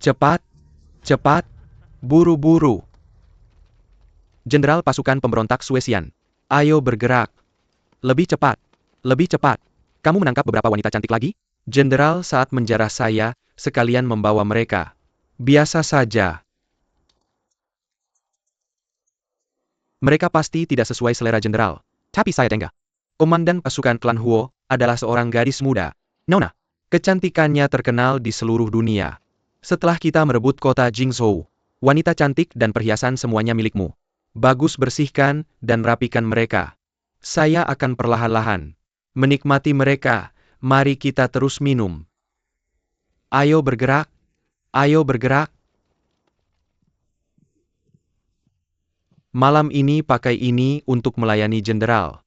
Cepat, cepat, buru-buru. Jenderal pasukan pemberontak Suesian. Ayo bergerak. Lebih cepat, lebih cepat. Kamu menangkap beberapa wanita cantik lagi? Jenderal saat menjarah saya, sekalian membawa mereka. Biasa saja. Mereka pasti tidak sesuai selera jenderal. Tapi saya tengah. Komandan pasukan klan Huo adalah seorang gadis muda. Nona. Kecantikannya terkenal di seluruh dunia. Setelah kita merebut kota Jingzhou, wanita cantik dan perhiasan semuanya milikmu. Bagus bersihkan dan rapikan mereka. Saya akan perlahan-lahan menikmati mereka. Mari kita terus minum. Ayo bergerak. Ayo bergerak. Malam ini pakai ini untuk melayani jenderal.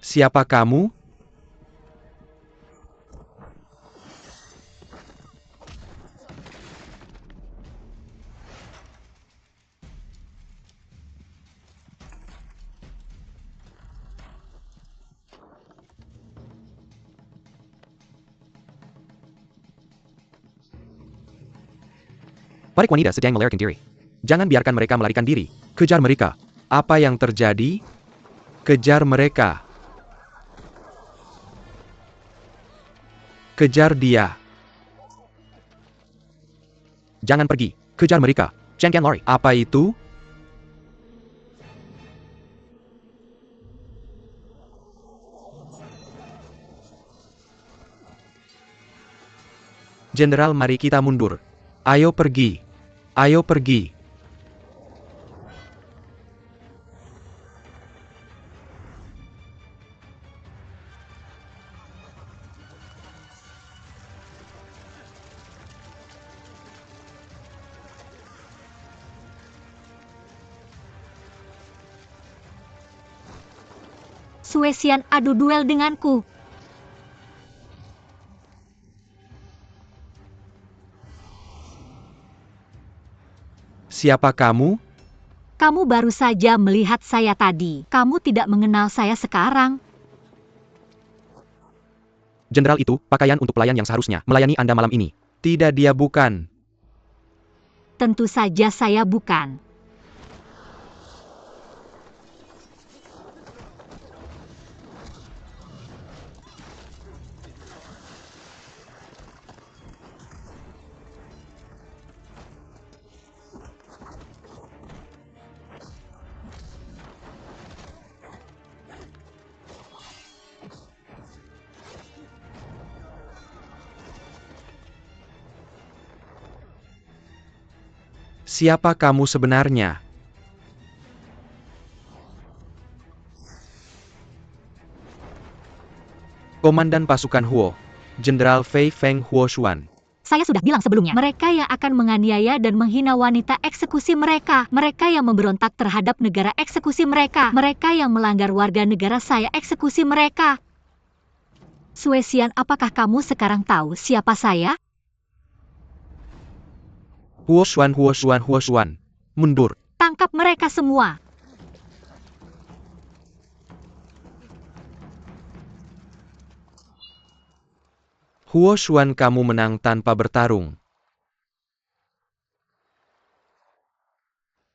Siapa kamu? Para wanita sedang melarikan diri. Jangan biarkan mereka melarikan diri. Kejar mereka. Apa yang terjadi? Kejar mereka. Kejar dia. Jangan pergi. Kejar mereka. Jangan lari. Apa itu? Jenderal, mari kita mundur. Ayo pergi. Ayo pergi. Suesian adu duel denganku. Siapa kamu? Kamu baru saja melihat saya tadi. Kamu tidak mengenal saya sekarang. Jenderal itu pakaian untuk pelayan yang seharusnya melayani Anda malam ini. Tidak, dia bukan. Tentu saja saya bukan. Siapa kamu sebenarnya? Komandan pasukan Huo, Jenderal Fei Feng Huoshuan. Saya sudah bilang sebelumnya, mereka yang akan menganiaya dan menghina wanita, eksekusi mereka. Mereka yang memberontak terhadap negara, eksekusi mereka. Mereka yang melanggar warga negara saya, eksekusi mereka. Suesian, apakah kamu sekarang tahu siapa saya? Huoshuan, Huoshuan, Huoshuan. Mundur. Tangkap mereka semua. Huoshuan, kamu menang tanpa bertarung.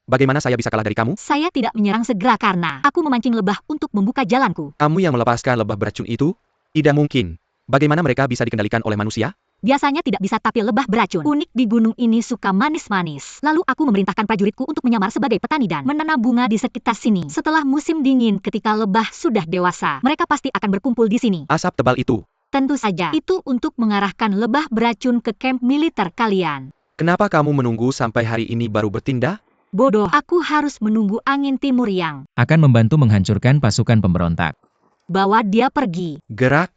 Bagaimana saya bisa kalah dari kamu? Saya tidak menyerang segera karena aku memancing lebah untuk membuka jalanku. Kamu yang melepaskan lebah beracun itu? Tidak mungkin. Bagaimana mereka bisa dikendalikan oleh manusia? Biasanya tidak bisa, tapi lebah beracun unik di gunung ini suka manis-manis. Lalu aku memerintahkan prajuritku untuk menyamar sebagai petani dan menanam bunga di sekitar sini. Setelah musim dingin, ketika lebah sudah dewasa, mereka pasti akan berkumpul di sini. Asap tebal itu. Tentu saja, itu untuk mengarahkan lebah beracun ke kamp militer kalian. Kenapa kamu menunggu sampai hari ini baru bertindak? Bodoh, aku harus menunggu angin timur yang akan membantu menghancurkan pasukan pemberontak. bawa dia pergi. Gerak.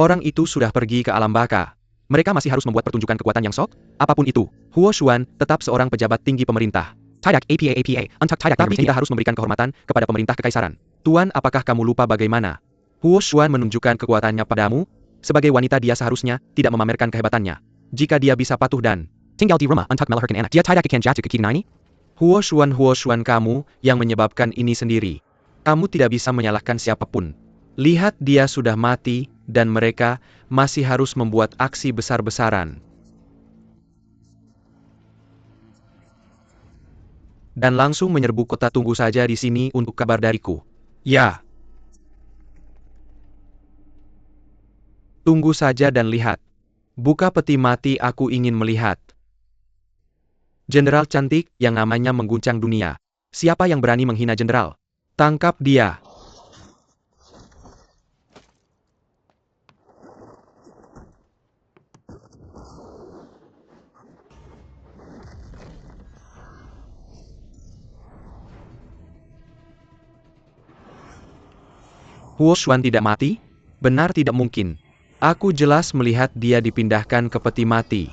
Orang itu sudah pergi ke alam baka. Mereka masih harus membuat pertunjukan kekuatan yang sok? Apapun itu, Huo Xuan tetap seorang pejabat tinggi pemerintah. Tidak APA, untuk tidak, tapi kita harus memberikan kehormatan kepada pemerintah kekaisaran. Tuan, apakah kamu lupa bagaimana? Huo Xuan menunjukkan kekuatannya padamu. Sebagai wanita dia seharusnya tidak memamerkan kehebatannya. Jika dia bisa patuh dan tinggal di rumah untuk melahirkan anak, dia tidak akan jatuh ke kita ini. Huo Xuan kamu yang menyebabkan ini sendiri. Kamu tidak bisa menyalahkan siapapun. Lihat dia sudah mati, dan mereka masih harus membuat aksi besar-besaran. Dan langsung menyerbu kota. Tunggu saja di sini untuk kabar dariku. Ya. Tunggu saja dan lihat. Buka peti mati, aku ingin melihat. Jenderal cantik yang namanya mengguncang dunia. Siapa yang berani menghina jenderal? Tangkap dia. Huo Xuan tidak mati? Benar, tidak mungkin. Aku jelas melihat dia dipindahkan ke peti mati.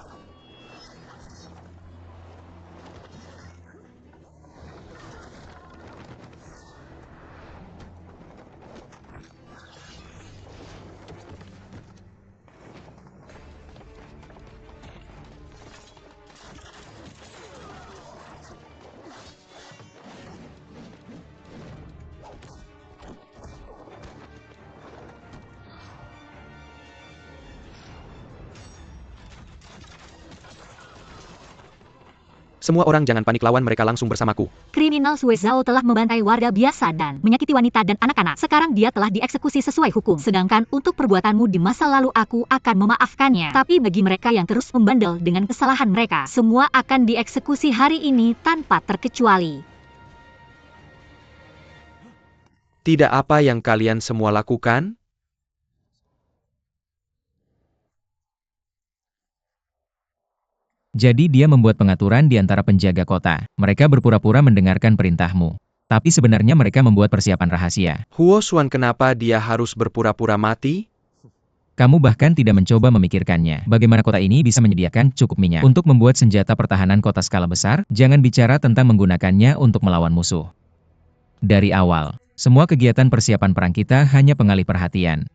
Semua orang jangan panik, lawan mereka langsung bersamaku. Kriminal Sue Zhao telah membantai warga biasa dan menyakiti wanita dan anak-anak. Sekarang dia telah dieksekusi sesuai hukum. Sedangkan untuk perbuatanmu di masa lalu aku akan memaafkannya. Tapi bagi mereka yang terus membandel dengan kesalahan mereka, semua akan dieksekusi hari ini tanpa terkecuali. Tidak apa yang kalian semua lakukan? Jadi dia membuat pengaturan di antara penjaga kota. Mereka berpura-pura mendengarkan perintahmu. Tapi sebenarnya mereka membuat persiapan rahasia. Huo Xuan, kenapa dia harus berpura-pura mati? Kamu bahkan tidak mencoba memikirkannya. Bagaimana kota ini bisa menyediakan cukup minyak untuk membuat senjata pertahanan kota skala besar? Jangan bicara tentang menggunakannya untuk melawan musuh. Dari awal, semua kegiatan persiapan perang kita hanya pengalih perhatian.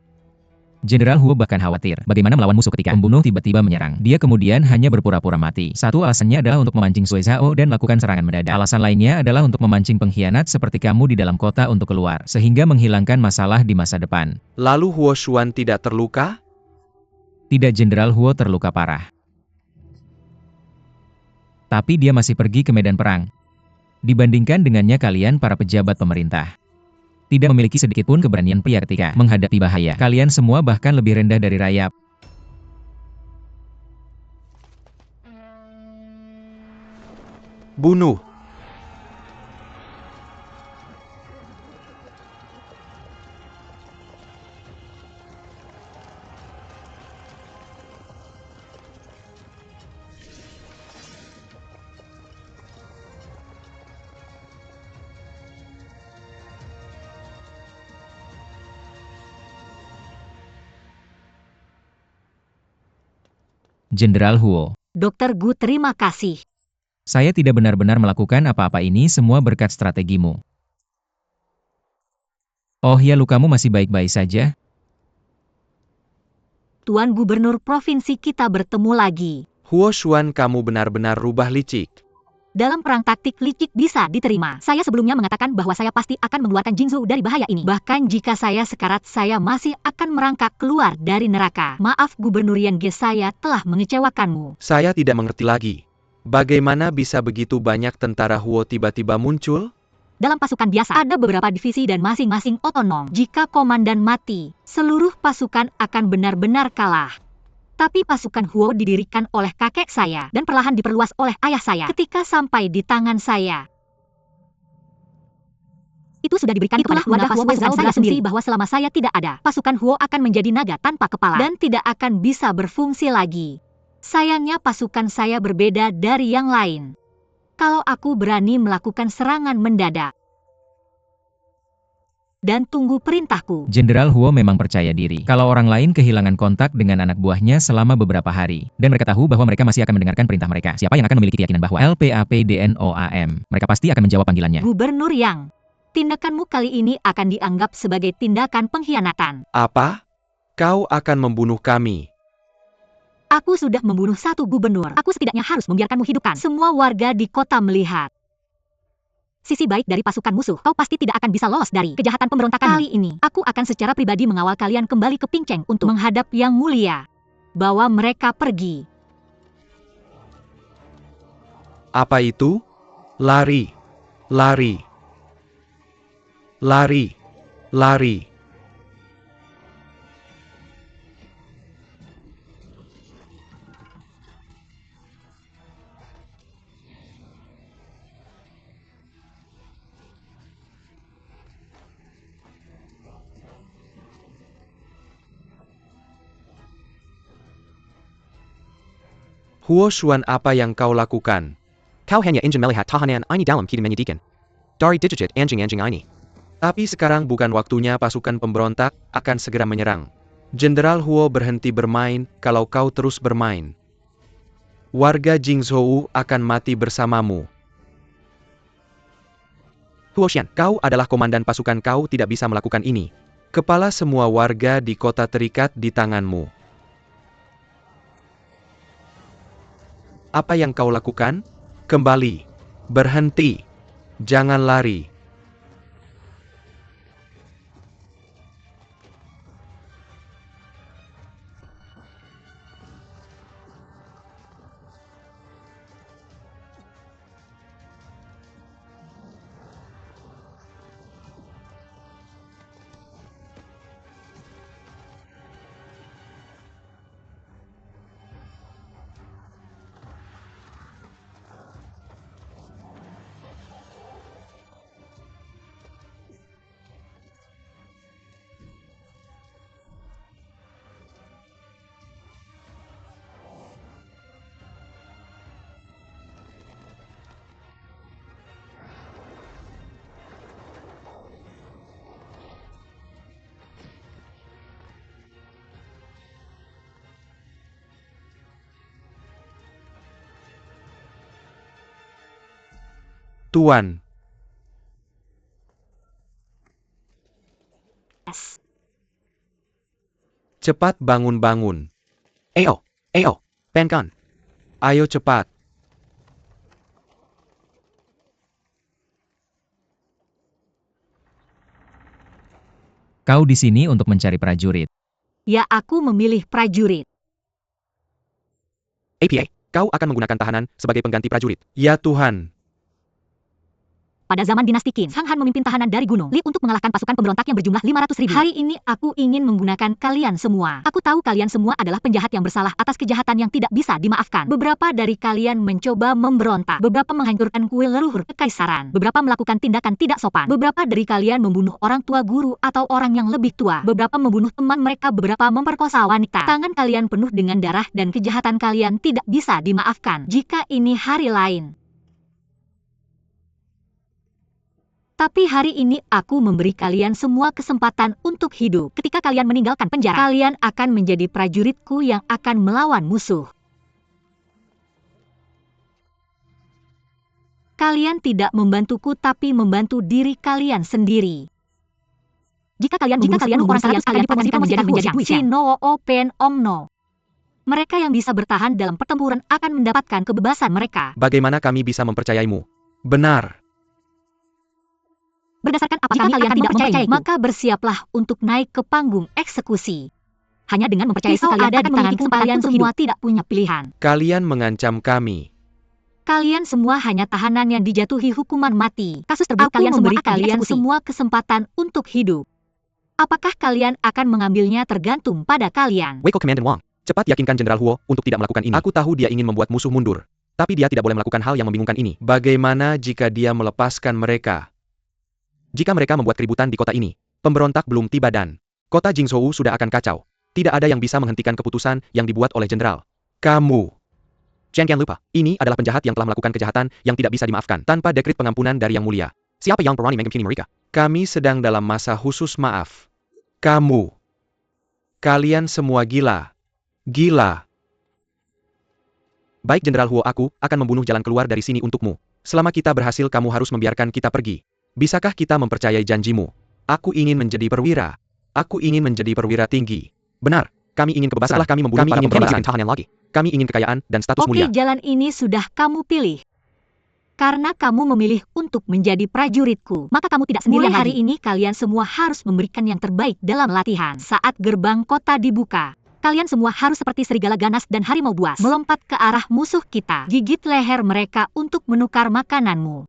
Jenderal Huo bahkan khawatir bagaimana melawan musuh ketika pembunuh tiba-tiba menyerang. Dia kemudian hanya berpura-pura mati. Satu alasannya adalah untuk memancing Sue Zhao dan lakukan serangan mendadak. Alasan lainnya adalah untuk memancing pengkhianat seperti kamu di dalam kota untuk keluar, sehingga menghilangkan masalah di masa depan. Lalu Huo Xuan tidak terluka? Tidak, Jenderal Huo terluka parah. Tapi dia masih pergi ke medan perang. Dibandingkan dengannya kalian para pejabat pemerintah tidak memiliki sedikitpun keberanian pria ketika menghadapi bahaya. Kalian semua bahkan lebih rendah dari rayap. Bunuh. Jenderal Huo. Dr. Gu, terima kasih. Saya tidak benar-benar melakukan apa-apa ini semua berkat strategimu. Oh ya, lukamu masih baik-baik saja? Tuan Gubernur Provinsi, kita bertemu lagi. Huo Xuan, kamu benar-benar rubah licik. Dalam perang taktik, licik bisa diterima. Saya sebelumnya mengatakan bahwa saya pasti akan mengeluarkan Jingzhou dari bahaya ini. Bahkan jika saya sekarat, saya masih akan merangkak keluar dari neraka. Maaf Gubernur Yan Ge, saya telah mengecewakanmu. Saya tidak mengerti lagi. Bagaimana bisa begitu banyak tentara Huo tiba-tiba muncul? Dalam pasukan biasa, ada beberapa divisi dan masing-masing otonom. Jika komandan mati, seluruh pasukan akan benar-benar kalah. Tapi pasukan Huo didirikan oleh kakek saya dan perlahan diperluas oleh ayah saya ketika sampai di tangan saya. Itu sudah diberikan kepada wadah Huo. Saya berasumsi bahwa selama saya tidak ada, pasukan Huo akan menjadi naga tanpa kepala dan tidak akan bisa berfungsi lagi. Sayangnya pasukan saya berbeda dari yang lain. Kalau aku berani melakukan serangan mendadak, dan tunggu perintahku. Jenderal Huo memang percaya diri kalau orang lain kehilangan kontak dengan anak buahnya selama beberapa hari, dan mereka tahu bahwa mereka masih akan mendengarkan perintah mereka. Siapa yang akan memiliki keyakinan bahwa LPAPDNOAM, mereka pasti akan menjawab panggilannya. Gubernur Yang, tindakanmu kali ini akan dianggap sebagai tindakan pengkhianatan. Apa? Kau akan membunuh kami. Aku sudah membunuh satu gubernur. Aku setidaknya harus membiarkanmu hidupkan. Semua warga di kota melihat sisi baik dari pasukan musuh. Kau pasti tidak akan bisa lolos dari kejahatan pemberontakan. Kali ini, aku akan secara pribadi mengawal kalian kembali ke Pingcheng untuk menghadap Yang Mulia. Bawa mereka pergi. Apa itu? Lari. Lari. Lari. Lari. Huo Xuan, apa yang kau lakukan? Kau hanya ingin melihat tahanan ini dalam keadaan menyedihkan. Dari digit anjing-anjing ini. Tapi sekarang bukan waktunya, pasukan pemberontak akan segera menyerang. Jenderal Huo berhenti bermain kalau kau terus bermain. Warga Jingzhou akan mati bersamamu. Huo Xian, kau adalah komandan pasukan, kau tidak bisa melakukan ini. Kepala semua warga di kota terikat di tanganmu. Apa yang kau lakukan? Kembali. Berhenti. Jangan lari. Tuan. Cepat bangun-bangun. Ayo, Penkan. Ayo cepat. Kau di sini untuk mencari prajurit. Ya, aku memilih prajurit. APA, kau akan menggunakan tahanan sebagai pengganti prajurit. Ya Tuhan. Pada zaman dinasti Qin, Sang Han memimpin tahanan dari Gunung Li untuk mengalahkan pasukan pemberontak yang berjumlah 500.000. Hari ini aku ingin menggunakan kalian semua. Aku tahu kalian semua adalah penjahat yang bersalah atas kejahatan yang tidak bisa dimaafkan. Beberapa dari kalian mencoba memberontak. Beberapa menghancurkan kuil leluhur kekaisaran. Beberapa melakukan tindakan tidak sopan. Beberapa dari kalian membunuh orang tua guru atau orang yang lebih tua. Beberapa membunuh teman mereka. Beberapa memperkosa wanita. Tangan kalian penuh dengan darah dan kejahatan kalian tidak bisa dimaafkan. Jika ini hari lain, tapi hari ini aku memberi kalian semua kesempatan untuk hidup. Ketika kalian meninggalkan penjara, kalian akan menjadi prajuritku yang akan melawan musuh. Kalian tidak membantuku tapi membantu diri kalian sendiri. Jika kalian membunuh orang kalian dipromosikan menjadi Huo Si No Open Omno. Mereka yang bisa bertahan dalam pertempuran akan mendapatkan kebebasan mereka. Bagaimana kami bisa mempercayaimu? Benar. Berdasarkan apa jika kalian tidak mempercayaiku, maka bersiaplah untuk naik ke panggung eksekusi. Hanya dengan mempercayaiku kalian ada di tanganku, kalian semua tidak punya pilihan. Kalian mengancam kami. Kalian semua hanya tahanan yang dijatuhi hukuman mati. Kasus terburuk kalian memberi kalian semua kesempatan untuk hidup. Apakah kalian akan mengambilnya tergantung pada kalian. Wei Komandan Wang, cepat yakinkan Jenderal Huo untuk tidak melakukan ini. Aku tahu dia ingin membuat musuh mundur. Tapi dia tidak boleh melakukan hal yang membingungkan ini. Bagaimana jika dia melepaskan mereka? Jika mereka membuat keributan di kota ini, pemberontak belum tiba dan kota Jingzhou sudah akan kacau. Tidak ada yang bisa menghentikan keputusan yang dibuat oleh jenderal. Kamu. Chen Qian lupa, ini adalah penjahat yang telah melakukan kejahatan yang tidak bisa dimaafkan tanpa dekrit pengampunan dari Yang Mulia. Siapa yang berani menghakimi mereka? Kami sedang dalam masa khusus maaf. Kalian semua gila. Gila. Baik Jenderal Huo, aku akan membunuh jalan keluar dari sini untukmu. Selama kita berhasil, kamu harus membiarkan kita pergi. Bisakah kita mempercayai janjimu? Aku ingin menjadi perwira. Aku ingin menjadi perwira tinggi. Benar, kami ingin kebebasan. Setelah kami membunuh para pemberontak, ingin tahanan lagi. Kami ingin kekayaan dan status mulia. Oke, jalan ini sudah kamu pilih. Karena kamu memilih untuk menjadi prajuritku, maka kamu tidak sendirian lagi. Mulai hari ini kalian semua harus memberikan yang terbaik dalam latihan. Saat gerbang kota dibuka, kalian semua harus seperti serigala ganas dan harimau buas, melompat ke arah musuh kita, gigit leher mereka untuk menukar makananmu.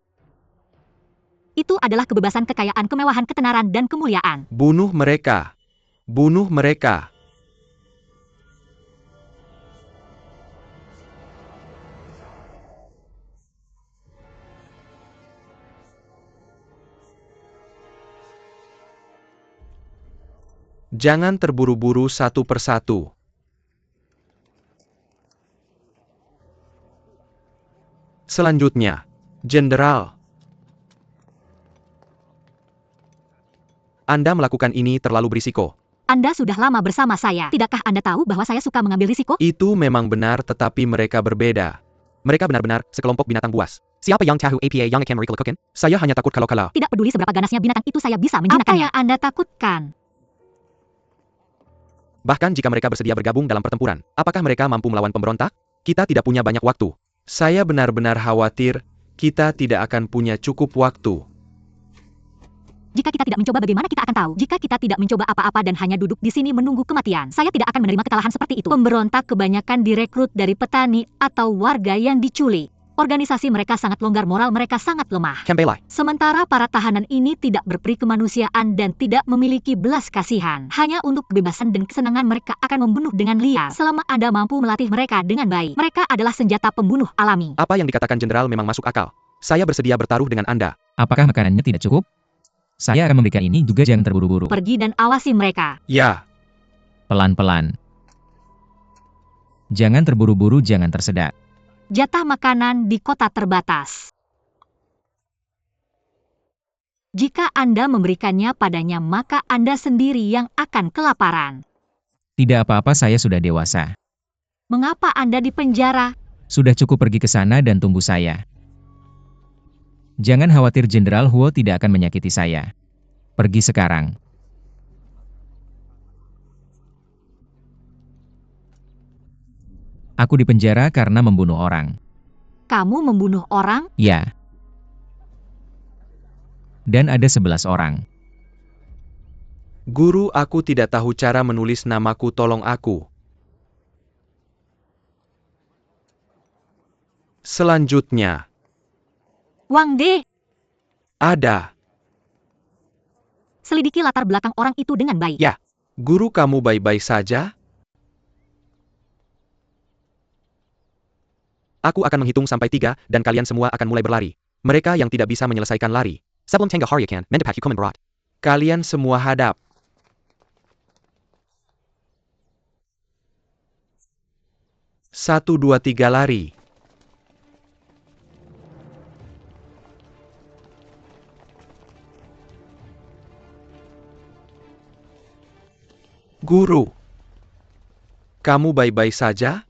Itu adalah kebebasan, kekayaan, kemewahan, ketenaran, dan kemuliaan. Bunuh mereka. Bunuh mereka. Jangan terburu-buru satu persatu. Selanjutnya, Jenderal. Anda melakukan ini terlalu berisiko. Anda sudah lama bersama saya. Tidakkah Anda tahu bahwa saya suka mengambil risiko? Itu memang benar, tetapi mereka berbeda. Mereka benar-benar sekelompok binatang buas. Siapa yang tahu apa yang akan mereka lakukan? Saya hanya takut kalau. Tidak peduli seberapa ganasnya binatang itu, saya bisa menjinakkannya. Apa yang Anda takutkan? Bahkan jika mereka bersedia bergabung dalam pertempuran, apakah mereka mampu melawan pemberontak? Kita tidak punya banyak waktu. Saya benar-benar khawatir, kita tidak akan punya cukup waktu. Jika kita tidak mencoba, bagaimana kita akan tahu? Jika kita tidak mencoba apa-apa dan hanya duduk di sini menunggu kematian, saya tidak akan menerima kekalahan seperti itu. Pemberontak kebanyakan direkrut dari petani atau warga yang diculik. Organisasi mereka sangat longgar, moral mereka sangat lemah. Kembali. Sementara para tahanan ini tidak berperi kemanusiaan dan tidak memiliki belas kasihan. Hanya untuk kebebasan dan kesenangan mereka akan membunuh dengan liar. Selama Anda mampu melatih mereka dengan baik, mereka adalah senjata pembunuh alami. Apa yang dikatakan Jenderal memang masuk akal. Saya bersedia bertaruh dengan Anda. Apakah makanannya tidak cukup? Saya akan memberikan ini juga, jangan terburu-buru. Pergi dan awasi mereka. Ya. Pelan-pelan. Jangan terburu-buru, jangan tersedak. Jatah makanan di kota terbatas. Jika Anda memberikannya padanya, maka Anda sendiri yang akan kelaparan. Tidak apa-apa, saya sudah dewasa. Mengapa Anda dipenjara? Sudah cukup, pergi ke sana dan tunggu saya. Jangan khawatir, Jenderal Huo tidak akan menyakiti saya. Pergi sekarang. Aku dipenjara karena membunuh orang. Kamu membunuh orang? Ya. Dan ada 11 orang. Guru, aku tidak tahu cara menulis namaku, tolong aku. Selanjutnya. Wang De. Ada. Selidiki latar belakang orang itu dengan baik. Ya. Guru, kamu baik-baik saja? Aku akan menghitung sampai 3, dan kalian semua akan mulai berlari. Mereka yang tidak bisa menyelesaikan lari. Sebelum Tengah Haryakan, mendepak hukuman berat. Kalian semua hadap. 1, 2, 3 lari. Guru. Kamu baik-baik saja?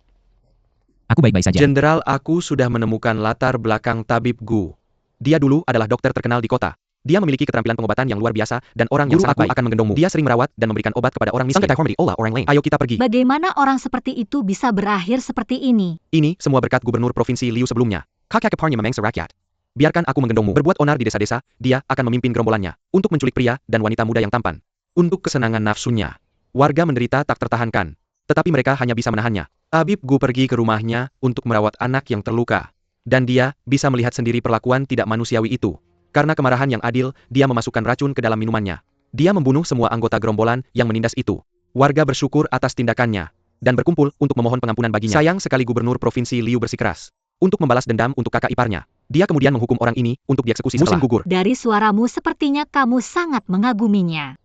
Aku baik-baik saja. Jenderal, aku sudah menemukan latar belakang tabib Gu. Dia dulu adalah dokter terkenal di kota. Dia memiliki keterampilan pengobatan yang luar biasa, dan orang yang sangat baik. Akan menggendongmu. Dia sering merawat dan memberikan obat kepada orang miskin. Orang lain. Ayo kita pergi. Bagaimana orang seperti itu bisa berakhir seperti ini? Ini semua berkat Gubernur Provinsi Liu sebelumnya. Kakak keparnya memangsa rakyat. Biarkan aku menggendongmu. Berbuat onar di desa-desa, dia akan memimpin gerombolannya untuk menculik pria dan wanita muda yang tampan. Untuk kesenangan nafsunya. Warga menderita tak tertahankan. Tetapi mereka hanya bisa menahannya. Tabib Gu pergi ke rumahnya untuk merawat anak yang terluka. Dan dia bisa melihat sendiri perlakuan tidak manusiawi itu. Karena kemarahan yang adil, dia memasukkan racun ke dalam minumannya. Dia membunuh semua anggota gerombolan yang menindas itu. Warga bersyukur atas tindakannya. Dan berkumpul untuk memohon pengampunan baginya. Sayang sekali Gubernur Provinsi Liu bersikeras. Untuk membalas dendam untuk kakak iparnya. Dia kemudian menghukum orang ini untuk dieksekusi setelah musim gugur. Dari suaramu sepertinya kamu sangat mengaguminya.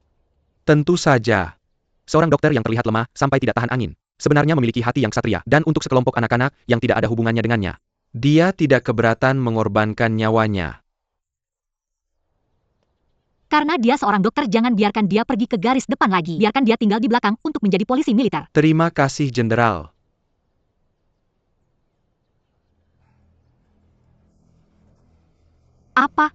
Tentu saja. Seorang dokter yang terlihat lemah sampai tidak tahan angin. Sebenarnya memiliki hati yang satria. Dan untuk sekelompok anak-anak yang tidak ada hubungannya dengannya. Dia tidak keberatan mengorbankan nyawanya. Karena dia seorang dokter, jangan biarkan dia pergi ke garis depan lagi. Biarkan dia tinggal di belakang untuk menjadi polisi militer. Terima kasih, Jenderal. Apa?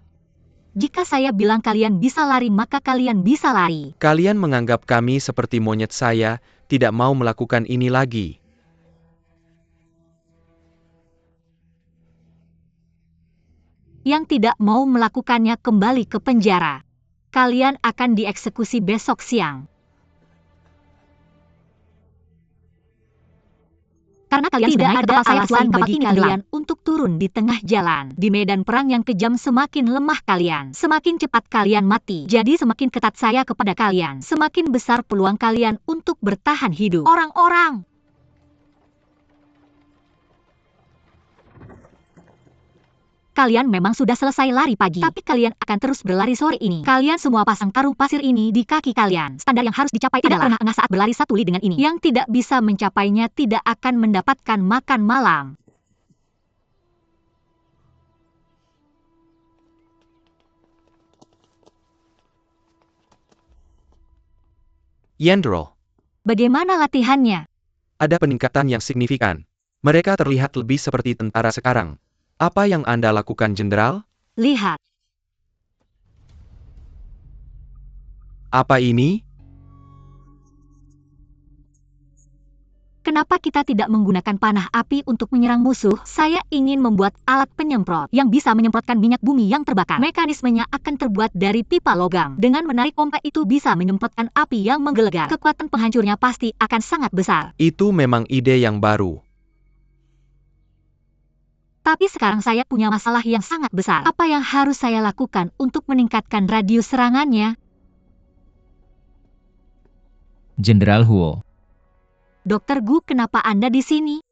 Jika saya bilang kalian bisa lari, maka kalian bisa lari. Kalian menganggap kami seperti monyet. Saya tidak mau melakukan ini lagi. Yang tidak mau melakukannya kembali ke penjara. Kalian akan dieksekusi besok siang. Karena kalian tidak sudah naik ke ada kapal saya, alasan kapal bagi ini kalian untuk turun di tengah jalan. Di medan perang yang kejam, semakin lemah kalian, semakin cepat kalian mati. Jadi semakin ketat saya kepada kalian, semakin besar peluang kalian untuk bertahan hidup. Orang-orang, kalian memang sudah selesai lari pagi, tapi kalian akan terus berlari sore ini. Kalian semua pasang karung pasir ini di kaki kalian. Standar yang harus dicapai adalah pernah saat berlari satu li dengan ini. Yang tidak bisa mencapainya tidak akan mendapatkan makan malam. Jenderal, Bagaimana latihannya? ada peningkatan yang signifikan. Mereka terlihat lebih seperti tentara sekarang. Apa yang Anda lakukan, Jenderal? Lihat. Apa ini? Kenapa kita tidak menggunakan panah api untuk menyerang musuh? Saya ingin membuat alat penyemprot yang bisa menyemprotkan minyak bumi yang terbakar. Mekanismenya akan terbuat dari pipa logam. Dengan menarik pompa itu bisa menyemprotkan api yang menggelegar. Kekuatan penghancurnya pasti akan sangat besar. Itu memang ide yang baru. Tapi sekarang saya punya masalah yang sangat besar. Apa yang harus saya lakukan untuk meningkatkan radius serangannya? Jenderal Huo. Dr. Gu, kenapa Anda di sini?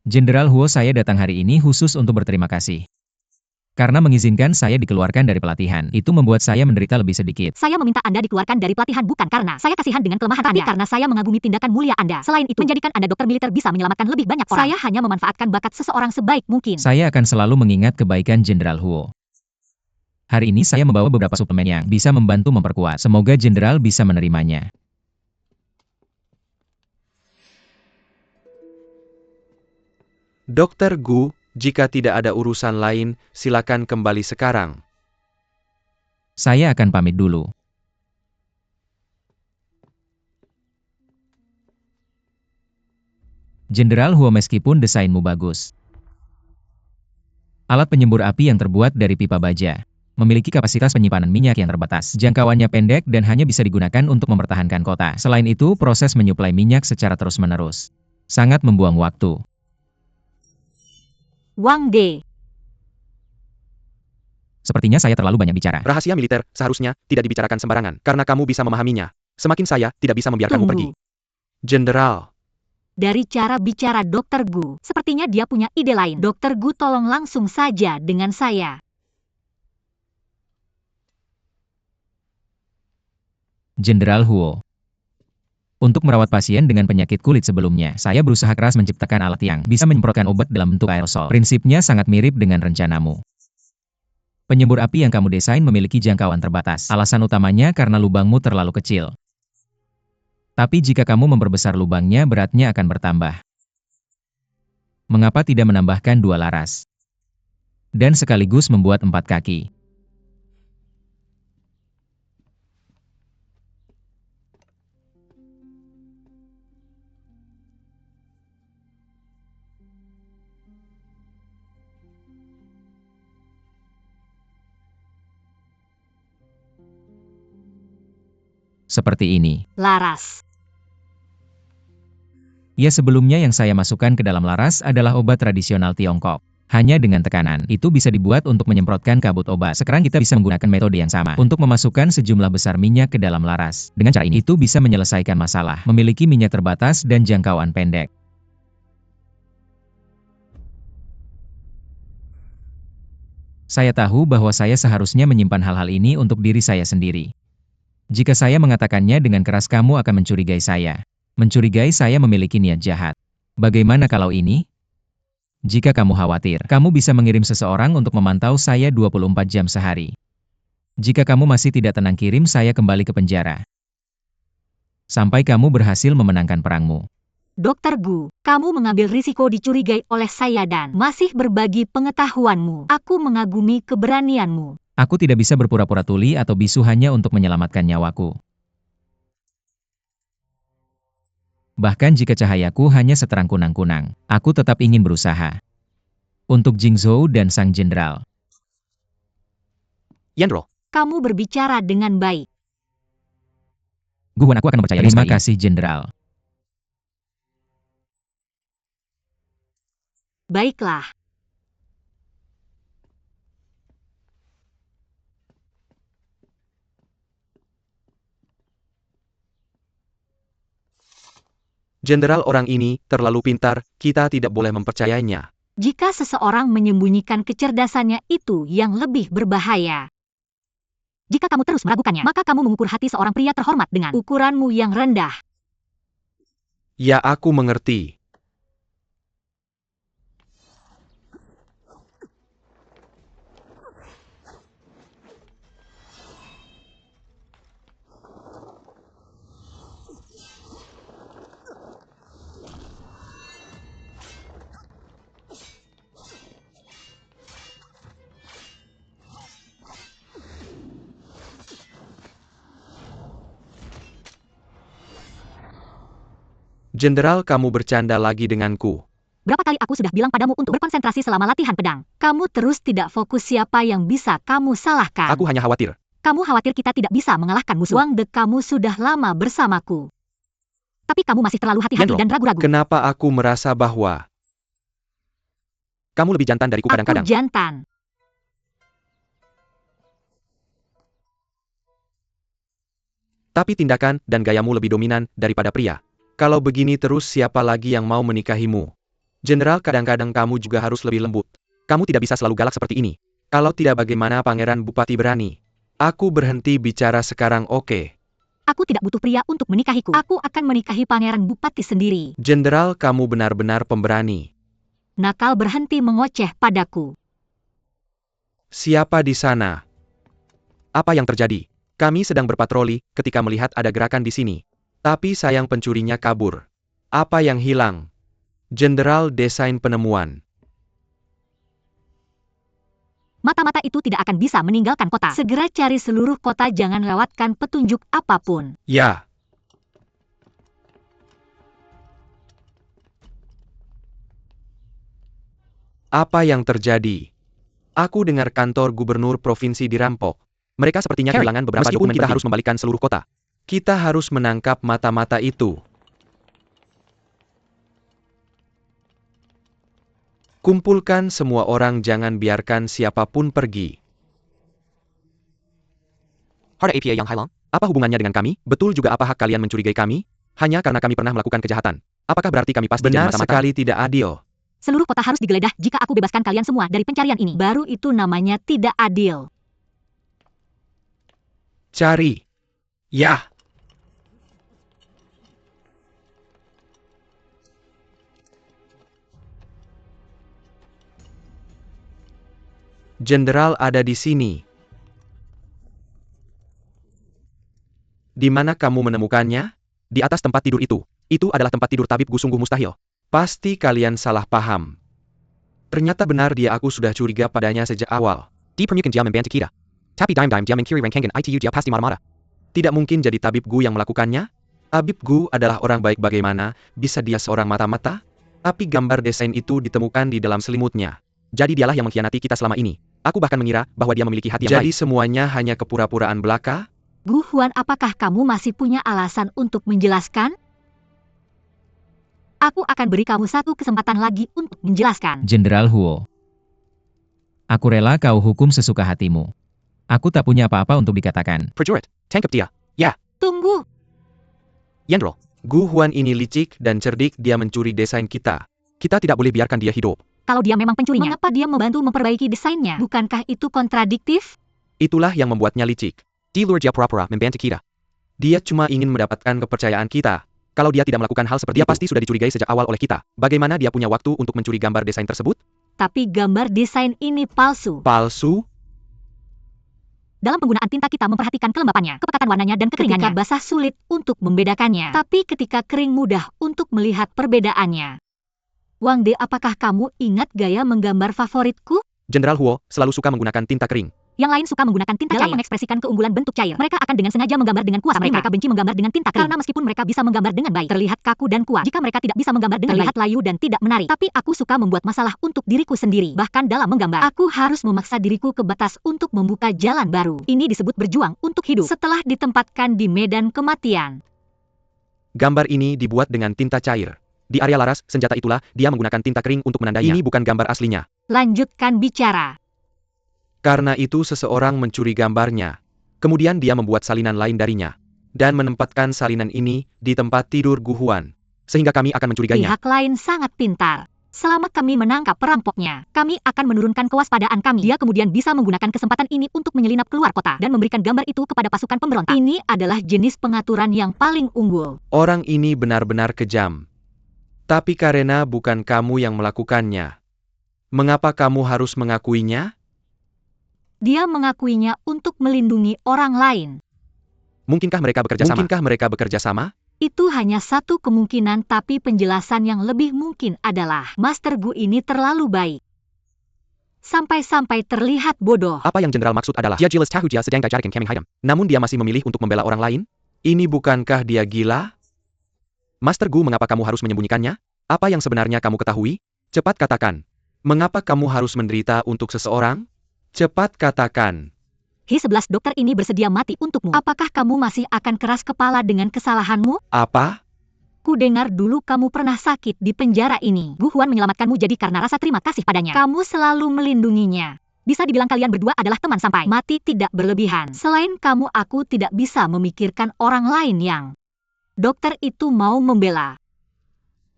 Jenderal Huo, saya datang hari ini khusus untuk berterima kasih. Karena mengizinkan saya dikeluarkan dari pelatihan, itu membuat saya menderita lebih sedikit. Saya meminta Anda dikeluarkan dari pelatihan bukan karena saya kasihan dengan kelemahan Anda, tapi karena saya mengagumi tindakan mulia Anda. Selain itu, menjadikan Anda dokter militer bisa menyelamatkan lebih banyak orang. Saya hanya memanfaatkan bakat seseorang sebaik mungkin. Saya akan selalu mengingat kebaikan Jenderal Huo. Hari ini saya membawa beberapa suplemen yang bisa membantu memperkuat. Semoga Jenderal bisa menerimanya. Dr. Gu, jika tidak ada urusan lain, silakan kembali sekarang. Saya akan pamit dulu. Jenderal Huo, meskipun desainmu bagus, alat penyembur api yang terbuat dari pipa baja memiliki kapasitas penyimpanan minyak yang terbatas. Jangkauannya pendek dan hanya bisa digunakan untuk mempertahankan kota. Selain itu, proses menyuplai minyak secara terus-menerus sangat membuang waktu. Wang De. Sepertinya saya terlalu banyak bicara. Rahasia militer seharusnya tidak dibicarakan sembarangan, karena kamu bisa memahaminya. Semakin saya tidak bisa membiarkanmu pergi. Jenderal. Dari cara bicara Dr. Gu, sepertinya dia punya ide lain. Dr. Gu, tolong langsung saja dengan saya. Jenderal Huo. Untuk merawat pasien dengan penyakit kulit sebelumnya, saya berusaha keras menciptakan alat yang bisa menyemprotkan obat dalam bentuk aerosol. Prinsipnya sangat mirip dengan rencanamu. Penyembur api yang kamu desain memiliki jangkauan terbatas. Alasan utamanya karena lubangmu terlalu kecil. Tapi jika kamu memperbesar lubangnya, beratnya akan bertambah. Mengapa tidak menambahkan 2 laras? Dan sekaligus membuat 4 kaki. Seperti ini. Laras. Ya, sebelumnya yang saya masukkan ke dalam laras adalah obat tradisional Tiongkok. Hanya dengan tekanan, itu bisa dibuat untuk menyemprotkan kabut obat. Sekarang kita bisa menggunakan metode yang sama untuk memasukkan sejumlah besar minyak ke dalam laras. Dengan cara ini, itu bisa menyelesaikan masalah, memiliki minyak terbatas dan jangkauan pendek. Saya tahu bahwa saya seharusnya menyimpan hal-hal ini untuk diri saya sendiri. Jika saya mengatakannya dengan keras, kamu akan mencurigai saya. Mencurigai saya memiliki niat jahat. Bagaimana kalau ini? Jika kamu khawatir, kamu bisa mengirim seseorang untuk memantau saya 24 jam sehari. Jika kamu masih tidak tenang, kirim saya kembali ke penjara. Sampai kamu berhasil memenangkan perangmu. Dr. Gu, kamu mengambil risiko dicurigai oleh saya dan masih berbagi pengetahuanmu. Aku mengagumi keberanianmu. Aku tidak bisa berpura-pura tuli atau bisu hanya untuk menyelamatkan nyawaku. Bahkan jika cahayaku hanya seterang kunang-kunang, aku tetap ingin berusaha. Untuk Jingzhou dan Sang Jenderal. Yandro, Kamu berbicara dengan baik. Guhuan, aku akan mempercayai. Terima kasih, Jenderal. Baiklah. Jenderal orang ini terlalu pintar, kita tidak boleh mempercayainya. Jika seseorang menyembunyikan kecerdasannya, itu yang lebih berbahaya. Jika kamu terus meragukannya, maka kamu mengukur hati seorang pria terhormat dengan ukuranmu yang rendah. Ya, aku mengerti. Jenderal, kamu bercanda lagi denganku. Berapa kali aku sudah bilang padamu untuk berkonsentrasi selama latihan pedang. Kamu terus tidak fokus, siapa yang bisa kamu salahkan. Aku hanya khawatir. Kamu khawatir kita tidak bisa mengalahkan musuh. Wang De, kamu sudah lama bersamaku. Tapi kamu masih terlalu hati-hati Yandro, dan ragu-ragu. Kenapa aku merasa bahwa kamu lebih jantan dariku kadang-kadang? Aku jantan. Tapi tindakan dan gayamu lebih dominan daripada pria. Kalau begini terus, siapa lagi yang mau menikahimu? Jenderal, kadang-kadang kamu juga harus lebih lembut. Kamu tidak bisa selalu galak seperti ini. Kalau tidak, bagaimana Pangeran Bupati berani? Aku berhenti bicara sekarang, oke? Aku tidak butuh pria untuk menikahiku. Aku akan menikahi Pangeran Bupati sendiri. Jenderal, kamu benar-benar pemberani. Nakal, berhenti mengoceh padaku. Siapa di sana? Apa yang terjadi? Kami sedang berpatroli ketika melihat ada gerakan di sini. Tapi sayang, pencurinya kabur. Apa yang hilang? Jenderal, desain penemuan. Mata-mata itu tidak akan bisa meninggalkan kota. Segera cari seluruh kota, jangan lewatkan petunjuk apapun. Ya. Apa yang terjadi? Aku dengar kantor gubernur provinsi dirampok. Mereka sepertinya kehilangan beberapa dokumen. Kita harus membalikan seluruh kota. Kita harus menangkap mata-mata itu. Kumpulkan semua orang, jangan biarkan siapapun pergi. Harda APA yang Hailong, apa hubungannya dengan kami? Betul juga, apa hak kalian mencurigai kami? Hanya karena kami pernah melakukan kejahatan. Apakah berarti kami pasti jadi mata-mata? Benar sekali, tidak adil. Seluruh kota harus digeledah jika aku bebaskan kalian semua dari pencarian ini. Baru itu namanya tidak adil. Cari. Ya. Jenderal ada di sini. Di mana kamu menemukannya? Di atas tempat tidur itu. Itu adalah tempat tidur tabib Gu, sungguh mustahil. Pasti kalian salah paham. Ternyata benar dia, aku sudah curiga padanya sejak awal. Di permukaan dia membantu kita. Tapi daim-daim dia mengkiri rangkangan itu, dia pasti marah-marah. Tidak mungkin jadi tabib Gu yang melakukannya. Tabib Gu adalah orang baik, bagaimana bisa dia seorang mata-mata? Tapi gambar desain itu ditemukan di dalam selimutnya. Jadi dialah yang mengkhianati kita selama ini. Aku bahkan mengira bahwa dia memiliki hati yang baik. Jadi semuanya hanya kepura-puraan belaka? Gu Huan, apakah kamu masih punya alasan untuk menjelaskan? Aku akan beri kamu satu kesempatan lagi untuk menjelaskan. Jenderal Huo. Aku rela kau hukum sesuka hatimu. Aku tak punya apa-apa untuk dikatakan. Prajurit, tangkap dia. Ya. Tunggu. Yandro, Gu Huan ini licik dan cerdik, dia mencuri desain kita. Kita tidak boleh biarkan dia hidup. Kalau dia memang pencurinya, mengapa dia membantu memperbaiki desainnya? Bukankah itu kontradiktif? Itulah yang membuatnya licik. Di luar dia pura-pura membantu kita. Dia cuma ingin mendapatkan kepercayaan kita. Kalau dia tidak melakukan hal seperti itu, dia pasti sudah dicurigai sejak awal oleh kita. Bagaimana dia punya waktu untuk mencuri gambar desain tersebut? Tapi gambar desain ini palsu. Palsu? Dalam penggunaan tinta kita memperhatikan kelembapannya, kepekatan warnanya dan kekeringannya. Ketika basah sulit untuk membedakannya, tapi ketika kering mudah untuk melihat perbedaannya. Wang De, apakah kamu ingat gaya menggambar favoritku? Jenderal Huo selalu suka menggunakan tinta kering. Yang lain suka menggunakan tinta cair. Dalam mengekspresikan keunggulan bentuk cair, mereka akan dengan sengaja menggambar dengan kuas. Mereka benci menggambar dengan tinta kering. Karena meskipun mereka bisa menggambar dengan baik, terlihat kaku dan kuat. Jika mereka tidak bisa menggambar dengan terlihat layu dan tidak menarik. Tapi aku suka membuat masalah untuk diriku sendiri. Bahkan dalam menggambar, aku harus memaksa diriku ke batas untuk membuka jalan baru. Ini disebut berjuang untuk hidup. Setelah ditempatkan di medan kematian. Gambar ini dibuat dengan tinta cair. Di area laras, senjata itulah, dia menggunakan tinta kering untuk menandainya. Ini bukan gambar aslinya. Lanjutkan bicara. Karena itu seseorang mencuri gambarnya. Kemudian dia membuat salinan lain darinya. Dan menempatkan salinan ini di tempat tidur Gu Huan. Sehingga kami akan mencurigainya. Pihak lain sangat pintar. Selama kami menangkap perampoknya, kami akan menurunkan kewaspadaan kami. Dia kemudian bisa menggunakan kesempatan ini untuk menyelinap keluar kota dan memberikan gambar itu kepada pasukan pemberontak. Ini adalah jenis pengaturan yang paling unggul. Orang ini benar-benar kejam. Tapi karena bukan kamu yang melakukannya. Mengapa kamu harus mengakuinya? Dia mengakuinya untuk melindungi orang lain. Mungkinkah mereka bekerja sama? Itu hanya satu kemungkinan, tapi penjelasan yang lebih mungkin adalah Master Gu ini terlalu baik. Sampai-sampai terlihat bodoh. Apa yang jenderal maksud adalah dia jelas tahu dia sedang carikan kami hayam. Namun dia masih memilih untuk membela orang lain? Ini bukankah dia gila? Master Gu, mengapa kamu harus menyembunyikannya? Apa yang sebenarnya kamu ketahui? Cepat katakan. Mengapa kamu harus menderita untuk seseorang? Cepat katakan. Hi-11 dokter ini bersedia mati untukmu. Apakah kamu masih akan keras kepala dengan kesalahanmu? Apa? Ku dengar dulu kamu pernah sakit di penjara ini. Gu Huan menyelamatkanmu jadi karena rasa terima kasih padanya. Kamu selalu melindunginya. Bisa dibilang kalian berdua adalah teman sampai mati tidak berlebihan. Selain kamu, aku tidak bisa memikirkan orang lain yang dokter itu mau membela.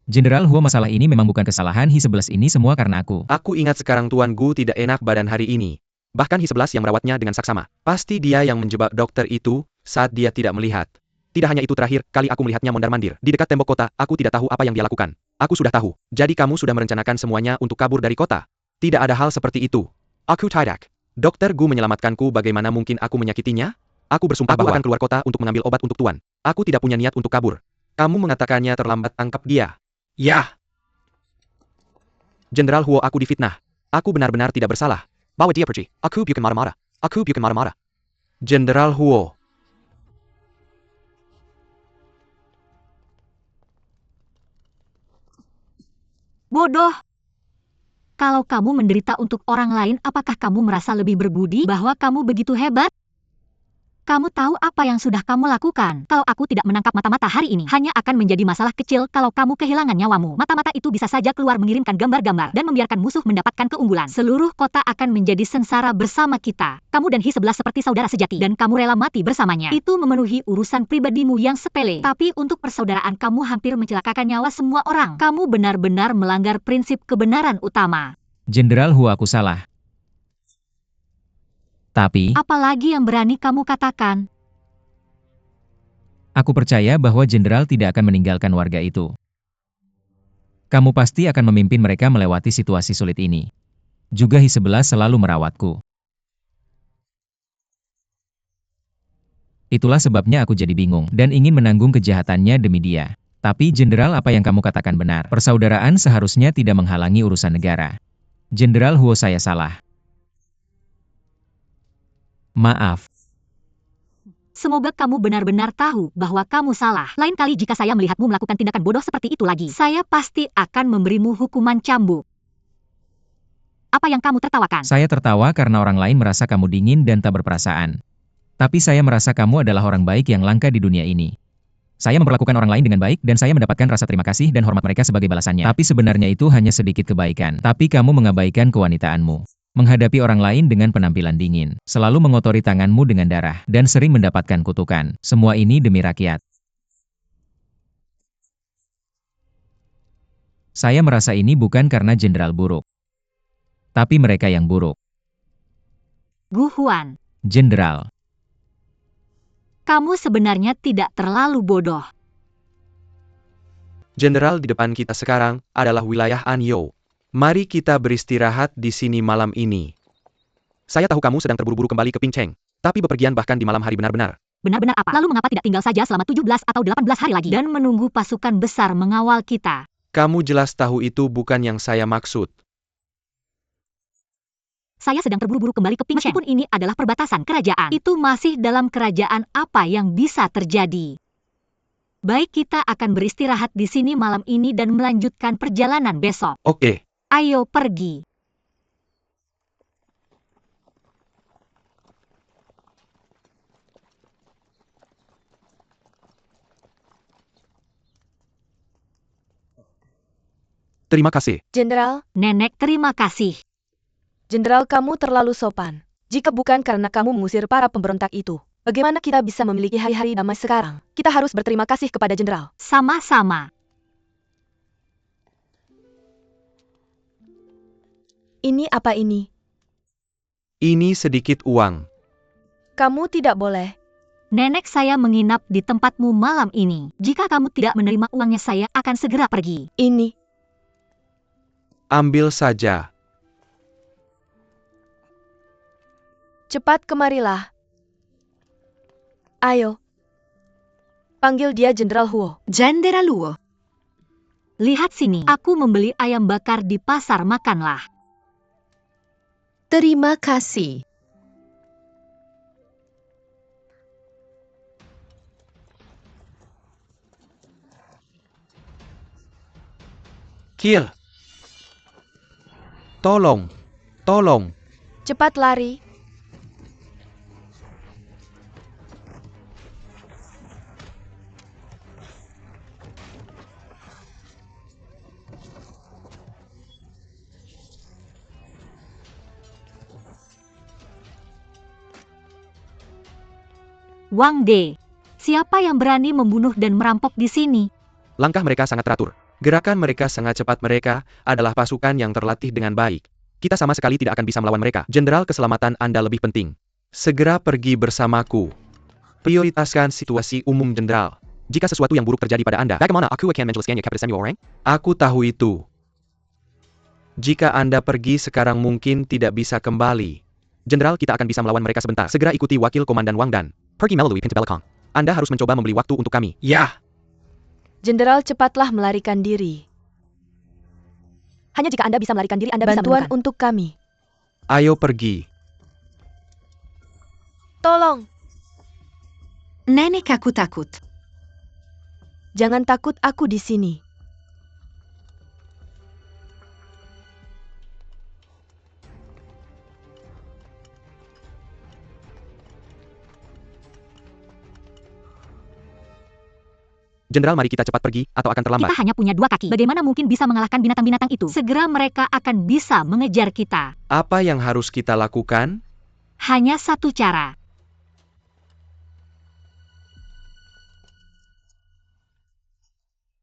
Jenderal Huo, masalah ini memang bukan kesalahan Hi-11 ini semua karena aku. Aku ingat sekarang Tuan Gu tidak enak badan hari ini. Bahkan Hi-11 yang merawatnya dengan saksama. Pasti dia yang menjebak dokter itu saat dia tidak melihat. Tidak hanya itu, terakhir kali aku melihatnya mondar-mandir di dekat tembok kota, aku tidak tahu apa yang dia lakukan. Aku sudah tahu. Jadi kamu sudah merencanakan semuanya untuk kabur dari kota? Tidak ada hal seperti itu. Aku tidak. Dokter Gu menyelamatkanku, bagaimana mungkin aku menyakitinya? Aku bersumpah bahwa akan keluar kota untuk mengambil obat untuk Tuan. Aku tidak punya niat untuk kabur. Kamu mengatakannya terlambat, tangkap dia. Ya. Jenderal Huo, aku difitnah. Aku benar-benar tidak bersalah. Bawa dia pergi. Aku bukan marah-marah. Aku bukan marah-marah. Jenderal Huo. Bodoh. Kalau kamu menderita untuk orang lain, apakah kamu merasa lebih berbudi bahwa kamu begitu hebat? Kamu tahu apa yang sudah kamu lakukan? Kalau aku tidak menangkap mata-mata hari ini, hanya akan menjadi masalah kecil kalau kamu kehilangan nyawamu. Mata-mata itu bisa saja keluar mengirimkan gambar-gambar dan membiarkan musuh mendapatkan keunggulan. Seluruh kota akan menjadi sengsara bersama kita. Kamu dan Hi-11 seperti saudara sejati, dan kamu rela mati bersamanya. Itu memenuhi urusan pribadimu yang sepele. Tapi untuk persaudaraan kamu hampir mencelakakan nyawa semua orang. Kamu benar-benar melanggar prinsip kebenaran utama. Jenderal Huo, aku salah. Tapi, Apalagi yang berani kamu katakan? aku percaya bahwa jenderal tidak akan meninggalkan warga itu. Kamu pasti akan memimpin mereka melewati situasi sulit ini. Juga Hi-11 selalu merawatku. Itulah sebabnya aku jadi bingung dan ingin menanggung kejahatannya demi dia. Tapi jenderal, apa yang kamu katakan benar. Persaudaraan seharusnya tidak menghalangi urusan negara. Jenderal Huo, saya salah. Maaf. Semoga kamu benar-benar tahu bahwa kamu salah. Lain kali jika saya melihatmu melakukan tindakan bodoh seperti itu lagi, saya pasti akan memberimu hukuman cambuk. Apa yang kamu tertawakan? Saya tertawa karena orang lain merasa kamu dingin dan tak berperasaan. Tapi saya merasa kamu adalah orang baik yang langka di dunia ini. Saya memperlakukan orang lain dengan baik dan saya mendapatkan rasa terima kasih dan hormat mereka sebagai balasannya. Tapi sebenarnya itu hanya sedikit kebaikan. Tapi kamu mengabaikan kewanitaanmu. Menghadapi orang lain dengan penampilan dingin, selalu mengotori tanganmu dengan darah, dan sering mendapatkan kutukan. Semua ini demi rakyat. Saya merasa ini bukan karena jenderal buruk. Tapi mereka yang buruk. Gu Huan, Jenderal. kamu sebenarnya tidak terlalu bodoh. Jenderal, di depan kita sekarang adalah wilayah Anyou. Mari kita beristirahat di sini malam ini. Saya tahu kamu sedang terburu-buru kembali ke Pingcheng. Tapi bepergian bahkan di malam hari benar-benar. Benar-benar apa? Lalu mengapa tidak tinggal saja selama 17 atau 18 hari lagi? Dan menunggu pasukan besar mengawal kita. Kamu jelas tahu itu bukan yang saya maksud. Saya sedang terburu-buru kembali ke Pingsheng. Meskipun ini adalah perbatasan kerajaan, itu masih dalam kerajaan apa yang bisa terjadi. Baik, kita akan beristirahat di sini malam ini dan melanjutkan perjalanan besok. Oke. Ayo pergi. Terima kasih. Jenderal, Nenek, terima kasih. Jenderal, kamu terlalu sopan. Jika bukan karena kamu mengusir para pemberontak itu, bagaimana kita bisa memiliki hari-hari damai sekarang? Kita harus berterima kasih kepada Jenderal. Sama-sama. Ini apa ini? Ini sedikit uang. Kamu tidak boleh. Nenek, saya menginap di tempatmu malam ini. Jika kamu tidak menerima uangnya, saya akan segera pergi. Ini. Ambil saja. Cepat kemarilah. Ayo. Panggil dia Jenderal Huo. Jenderal Luo. Lihat sini, aku membeli ayam bakar di pasar, makanlah. Terima kasih. Kill. Tolong. Tolong. Cepat lari. Wang De, siapa yang berani membunuh dan merampok di sini? Langkah mereka sangat teratur. Gerakan mereka sangat cepat. Mereka adalah pasukan yang terlatih dengan baik. Kita sama sekali tidak akan bisa melawan mereka. Jenderal, keselamatan Anda lebih penting. Segera pergi bersamaku. Prioritaskan situasi umum, Jenderal. Jika sesuatu yang buruk terjadi pada Anda, bagaimana aku akan menjelaskannya kepada semua orang? Aku tahu itu. Jika Anda pergi sekarang mungkin tidak bisa kembali. Jenderal, kita akan bisa melawan mereka sebentar. Segera ikuti Wakil Komandan Wang Dan. Pergi melalui pintu belakang. Anda harus mencoba membeli waktu untuk kami. Ya. Jenderal, cepatlah melarikan diri. Hanya jika Anda bisa melarikan diri, Anda bisa Bantuan menemukan. untuk kami. Ayo pergi. Tolong. Nenek, aku takut. Jangan takut, aku di sini. Jenderal, mari kita cepat pergi, atau akan terlambat. Kita hanya punya 2 kaki. Bagaimana mungkin bisa mengalahkan binatang-binatang itu? Segera mereka akan bisa mengejar kita. Apa yang harus kita lakukan? Hanya satu cara.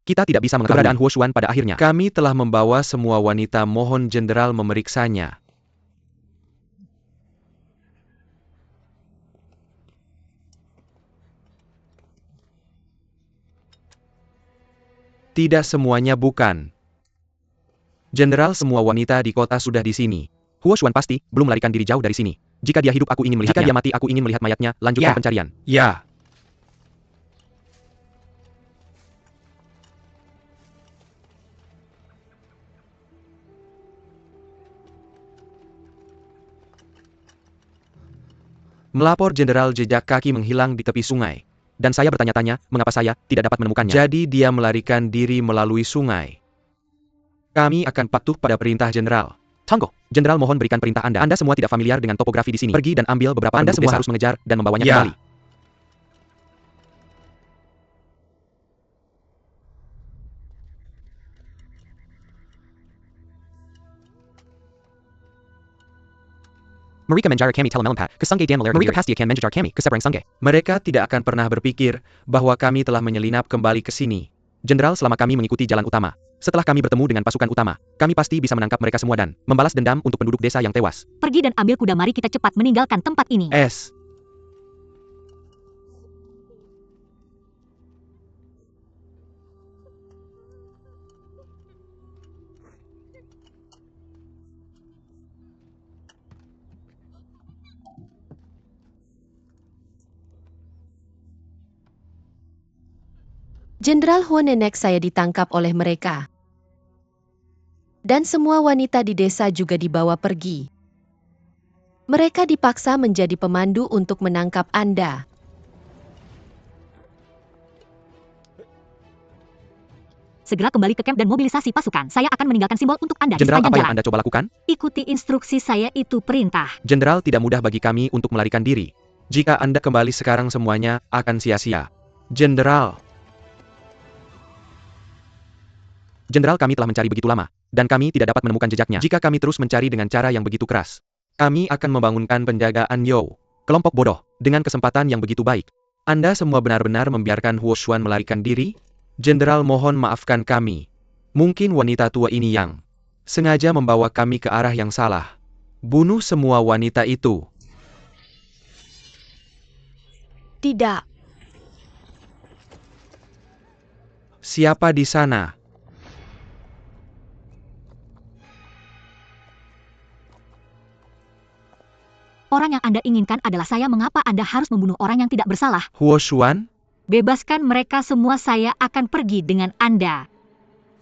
Kita tidak bisa mengetahui keberadaan Huo Xuan pada akhirnya. Kami telah membawa semua wanita, mohon Jenderal memeriksanya. Tidak semuanya, bukan. Jenderal, semua wanita di kota sudah di sini. Huo Xuan pasti belum melarikan diri jauh dari sini. Jika dia hidup, aku ingin melihatnya. Jika dia mati, aku ingin melihat mayatnya. Lanjutkan pencarian. Ya. Melapor, Jenderal, jejak kaki menghilang di tepi sungai. Dan saya bertanya-tanya, mengapa saya tidak dapat menemukannya. Jadi dia melarikan diri melalui sungai. Kami akan patuh pada perintah Jenderal. Tunggu, Jenderal, mohon berikan perintah Anda. Anda semua tidak familiar dengan topografi di sini. Pergi dan ambil beberapa Anda semua harus mengejar dan membawanya kembali. Mereka menjara kami telah melempat ke Sungai dan melarikan diri. Mereka pasti akan mengejar kami ke seberang sungai. Mereka tidak akan pernah berpikir bahwa kami telah menyelinap kembali ke sini. Jenderal, selama kami mengikuti jalan utama. Setelah kami bertemu dengan pasukan utama, kami pasti bisa menangkap mereka semua dan membalas dendam untuk penduduk desa yang tewas. Pergi dan ambil kuda, mari kita cepat meninggalkan tempat ini. S. Jenderal Huo, nenek saya ditangkap oleh mereka. Dan semua wanita di desa juga dibawa pergi. Mereka dipaksa menjadi pemandu untuk menangkap Anda. Segera kembali ke camp dan mobilisasi pasukan. Saya akan meninggalkan simbol untuk Anda di Jenderal, sepanjang apa yang jalan. Anda coba lakukan? Ikuti instruksi saya, itu perintah. Jenderal, tidak mudah bagi kami untuk melarikan diri. Jika Anda kembali sekarang semuanya akan sia-sia. Jenderal. Jenderal, kami telah mencari begitu lama, dan kami tidak dapat menemukan jejaknya. Jika kami terus mencari dengan cara yang begitu keras, kami akan membangunkan penjagaan Yo, kelompok bodoh, dengan kesempatan yang begitu baik. Anda semua benar-benar membiarkan Huo Xuan melarikan diri? Jenderal, mohon maafkan kami. Mungkin wanita tua ini yang sengaja membawa kami ke arah yang salah. Bunuh semua wanita itu. Tidak. Siapa di sana? Orang yang Anda inginkan adalah saya. Mengapa Anda harus membunuh orang yang tidak bersalah? Huo Xuan? Bebaskan mereka semua, saya akan pergi dengan Anda.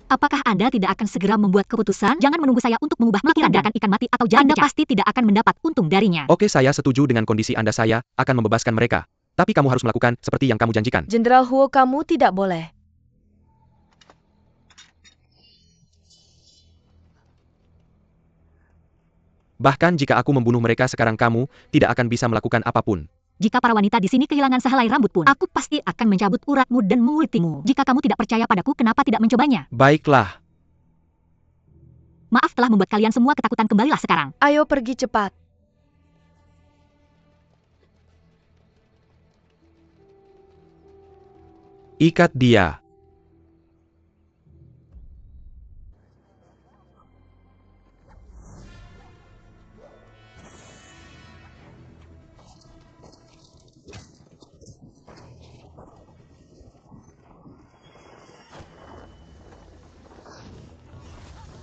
Apakah Anda tidak akan segera membuat keputusan? Jangan menunggu saya untuk mengubah pikiran ikan mati atau jalan Anda pasti tidak akan mendapat untung darinya. Oke, saya setuju dengan kondisi Anda. Saya akan membebaskan mereka. Tapi kamu harus melakukan seperti yang kamu janjikan. Jenderal Huo, kamu tidak boleh. Bahkan jika aku membunuh mereka sekarang, kamu tidak akan bisa melakukan apapun. Jika para wanita di sini kehilangan sehelai rambut pun, aku pasti akan mencabut uratmu dan mengulitimu. Jika kamu tidak percaya padaku, kenapa tidak mencobanya? Baiklah. Maaf telah membuat kalian semua ketakutan. Kembalilah sekarang. Ayo pergi cepat. Ikat dia.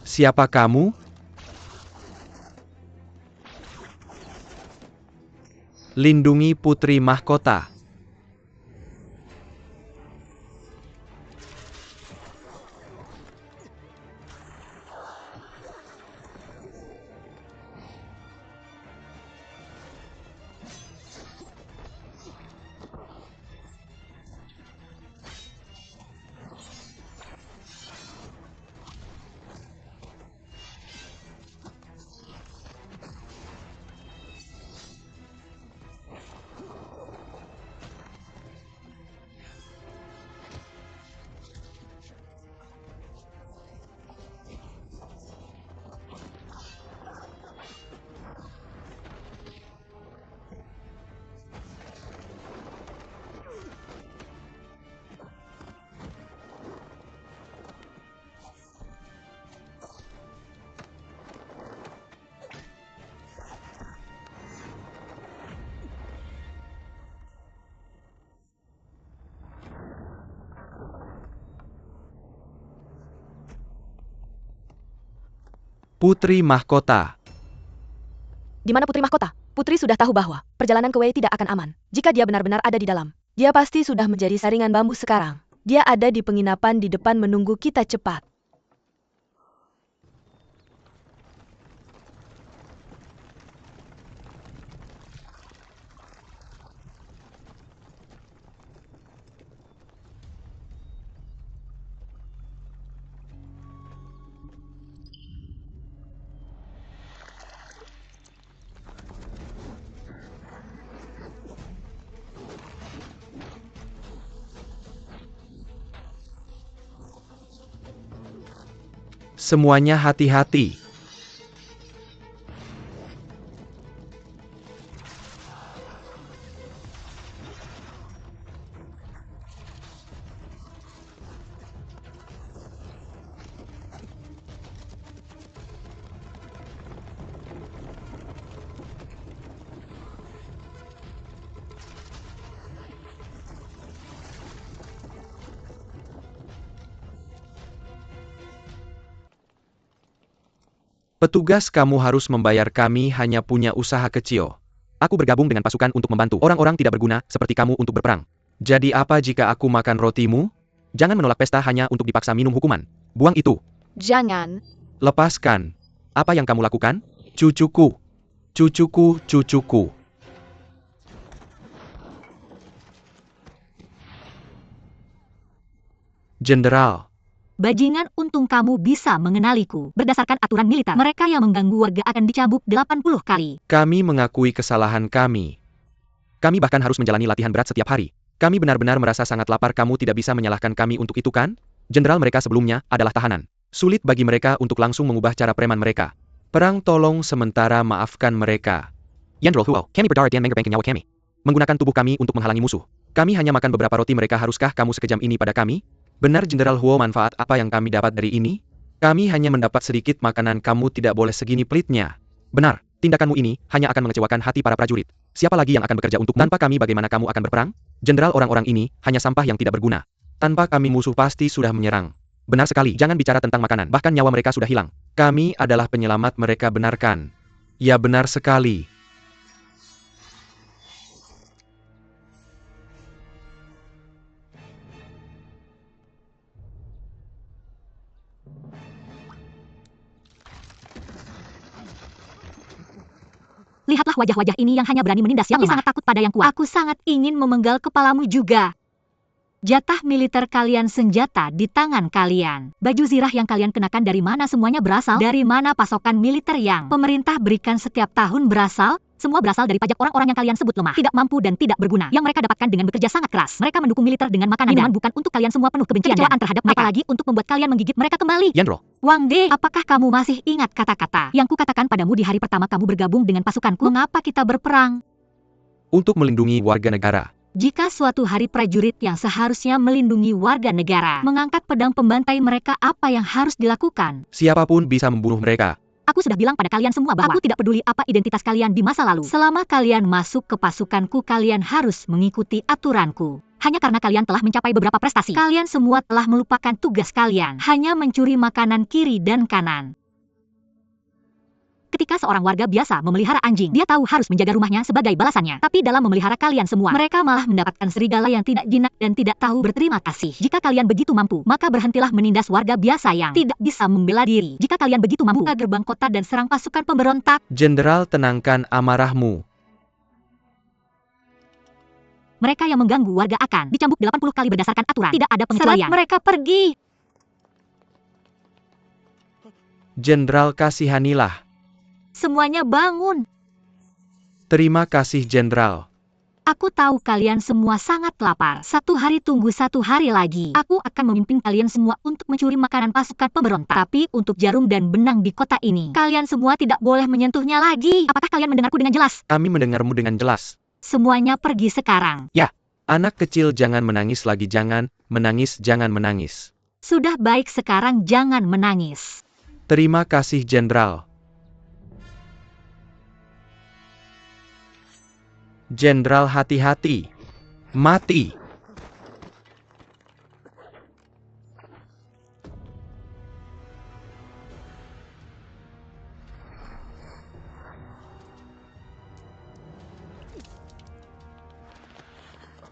Siapa kamu? Lindungi putri mahkota. Putri mahkota. Di mana putri mahkota? Putri sudah tahu bahwa perjalanan ke Wei tidak akan aman. Jika dia benar-benar ada di dalam, dia pasti sudah menjadi saringan bambu sekarang. Dia ada di penginapan di depan menunggu kita cepat. Semuanya hati-hati. Petugas, kamu harus membayar kami hanya punya usaha kecil. Aku bergabung dengan pasukan untuk membantu orang-orang tidak berguna seperti kamu untuk berperang. Jadi apa jika aku makan rotimu? Jangan menolak pesta hanya untuk dipaksa minum hukuman. Buang itu. Jangan. Lepaskan. Apa yang kamu lakukan? Cucuku. Cucuku, cucuku. Jenderal. Bajingan, untung kamu bisa mengenaliku. Berdasarkan aturan militer, mereka yang mengganggu warga akan dicambuk 80 kali. Kami mengakui kesalahan kami. Kami bahkan harus menjalani latihan berat setiap hari. Kami benar-benar merasa sangat lapar. Kamu tidak bisa menyalahkan kami untuk itu kan? Jenderal mereka sebelumnya adalah tahanan. Sulit bagi mereka untuk langsung mengubah cara preman mereka. Perang tolong sementara maafkan mereka. Jenderal Huo, kami berdarah dan mengorbankan nyawa kami. Menggunakan tubuh kami untuk menghalangi musuh. Kami hanya makan beberapa roti mereka. Haruskah kamu sekejam ini pada kami? Benar Jenderal Huo, manfaat apa yang kami dapat dari ini? Kami hanya mendapat sedikit makanan. Kamu tidak boleh segini pelitnya. Benar, tindakanmu ini hanya akan mengecewakan hati para prajurit. Siapa lagi yang akan bekerja untukmu? Tanpa kami bagaimana kamu akan berperang? Jenderal, orang-orang ini hanya sampah yang tidak berguna. Tanpa kami musuh pasti sudah menyerang. Benar sekali, jangan bicara tentang makanan. Bahkan nyawa mereka sudah hilang. Kami adalah penyelamat mereka, benarkan? Ya, benar sekali. Lihatlah wajah-wajah ini yang hanya berani menindas yang sangat takut pada yang kuat. Aku sangat ingin memenggal kepalamu juga. Jatah militer kalian, senjata di tangan kalian. Baju zirah yang kalian kenakan dari mana semuanya berasal? Dari mana pasokan militer yang pemerintah berikan setiap tahun berasal? Semua berasal dari pajak orang-orang yang kalian sebut lemah, tidak mampu dan tidak berguna, yang mereka dapatkan dengan bekerja sangat keras. Mereka mendukung militer dengan makanan dan minuman, bukan untuk kalian semua penuh kebencian dan terhadap mereka, apalagi untuk membuat kalian menggigit mereka kembali. Jenderal. Wang De, apakah kamu masih ingat kata-kata yang kukatakan padamu di hari pertama kamu bergabung dengan pasukanku? Mengapa kita berperang? Untuk melindungi warga negara. Jika suatu hari prajurit yang seharusnya melindungi warga negara mengangkat pedang pembantai mereka, apa yang harus dilakukan? Siapapun bisa membunuh mereka. Aku sudah bilang pada kalian semua bahwa aku tidak peduli apa identitas kalian di masa lalu. Selama kalian masuk ke pasukanku, kalian harus mengikuti aturanku. Hanya karena kalian telah mencapai beberapa prestasi, kalian semua telah melupakan tugas kalian, hanya mencuri makanan kiri dan kanan. Ketika seorang warga biasa memelihara anjing, dia tahu harus menjaga rumahnya sebagai balasannya. Tapi dalam memelihara kalian semua, mereka malah mendapatkan serigala yang tidak jinak dan tidak tahu berterima kasih. Jika kalian begitu mampu, maka berhentilah menindas warga biasa yang tidak bisa membela diri. Jika kalian begitu mampu, buka gerbang kota dan serang pasukan pemberontak. Jenderal, tenangkan amarahmu. Mereka yang mengganggu warga akan dicambuk 80 kali berdasarkan aturan. Tidak ada pengecualian. Mereka pergi. Jenderal, kasihanilah. Semuanya bangun. Terima kasih, Jenderal. Aku tahu kalian semua sangat lapar. Satu hari tunggu satu hari lagi. Aku akan memimpin kalian semua untuk mencuri makanan pasukan pemberontak. Tapi untuk jarum dan benang di kota ini, kalian semua tidak boleh menyentuhnya lagi. Apakah kalian mendengarku dengan jelas? Kami mendengarmu dengan jelas. Semuanya pergi sekarang. Ya, anak kecil jangan menangis lagi. Jangan menangis, jangan menangis. Sudah baik, sekarang jangan menangis. Terima kasih, Jenderal. Jenderal, hati-hati. Mati.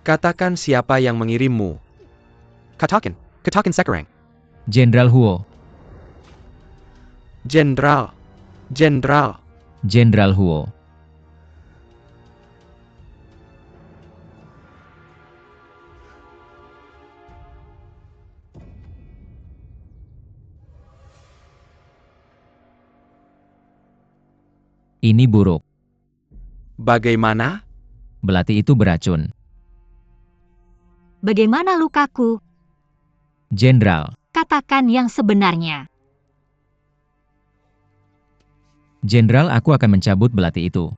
Katakan siapa yang mengirimmu. Katakan sekarang. Jenderal Huo. Jenderal. Jenderal Huo. Ini buruk. Bagaimana? Belati itu beracun. Bagaimana lukaku? Jenderal. Katakan yang sebenarnya. Jenderal, aku akan mencabut belati itu.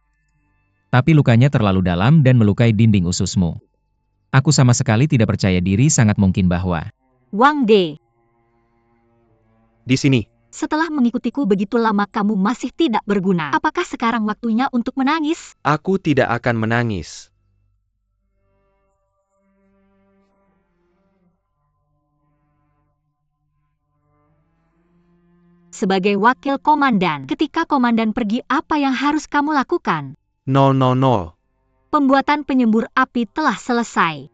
Tapi lukanya terlalu dalam dan melukai dinding ususmu. Aku sama sekali tidak percaya diri, sangat mungkin bahwa... Wang De. Di sini. Setelah mengikutiku begitu lama kamu masih tidak berguna. Apakah sekarang waktunya untuk menangis? Aku tidak akan menangis. Sebagai wakil komandan, ketika komandan pergi, apa yang harus kamu lakukan? No. Pembuatan penyembur api telah selesai.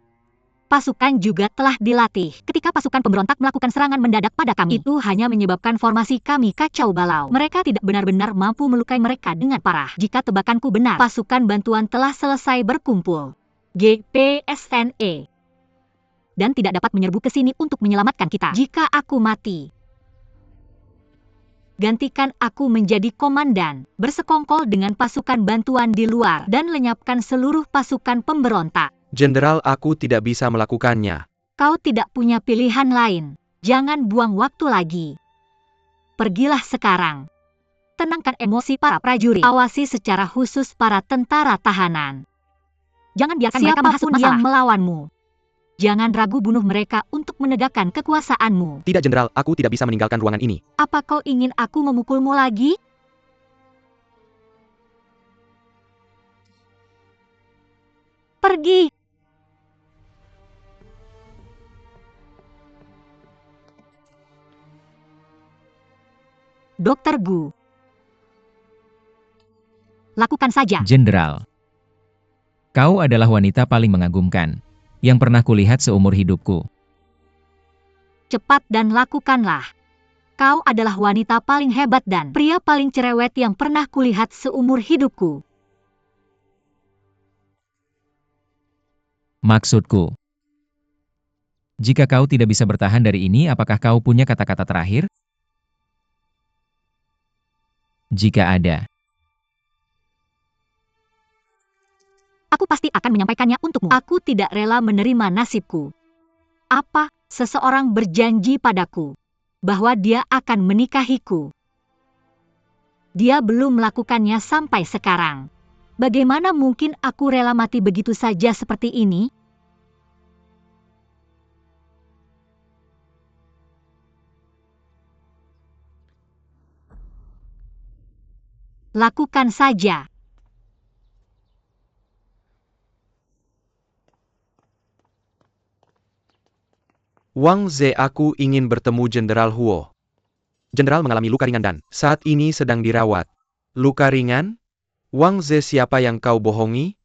pasukan juga telah dilatih. Ketika pasukan pemberontak melakukan serangan mendadak pada kami, itu hanya menyebabkan formasi kami kacau balau. Mereka tidak benar-benar mampu melukai mereka dengan parah. Jika tebakanku benar, pasukan bantuan telah selesai berkumpul. GPSNE. Dan tidak dapat menyerbu ke sini untuk menyelamatkan kita. Jika aku mati, gantikan aku menjadi komandan, bersekongkol dengan pasukan bantuan di luar, dan lenyapkan seluruh pasukan pemberontak. Jenderal, aku tidak bisa melakukannya. Kau tidak punya pilihan lain. Jangan buang waktu lagi. Pergilah sekarang. Tenangkan emosi para prajurit. Awasi secara khusus para tentara tahanan. Jangan biarkan mereka menghasut masalah. Yang melawanmu. Jangan ragu bunuh mereka untuk menegakkan kekuasaanmu. Tidak, Jenderal, aku tidak bisa meninggalkan ruangan ini. Apa kau ingin aku memukulmu lagi? Pergi. Dokter Gu. Lakukan saja. Jenderal. Kau adalah wanita paling mengagumkan yang pernah kulihat seumur hidupku. Cepat dan lakukanlah. Kau adalah wanita paling hebat dan pria paling cerewet yang pernah kulihat seumur hidupku. Maksudku, jika kau tidak bisa bertahan dari ini, apakah kau punya kata-kata terakhir? Jika ada, aku pasti akan menyampaikannya untukmu. Aku tidak rela menerima nasibku. Apa? Seseorang berjanji padaku bahwa dia akan menikahiku. Dia belum melakukannya sampai sekarang. Bagaimana mungkin aku rela mati begitu saja seperti ini? Lakukan saja. Wang Ze, aku ingin bertemu Jenderal Huo. Jenderal mengalami luka ringan dan saat ini sedang dirawat. Luka ringan? Wang Ze, siapa yang kau bohongi?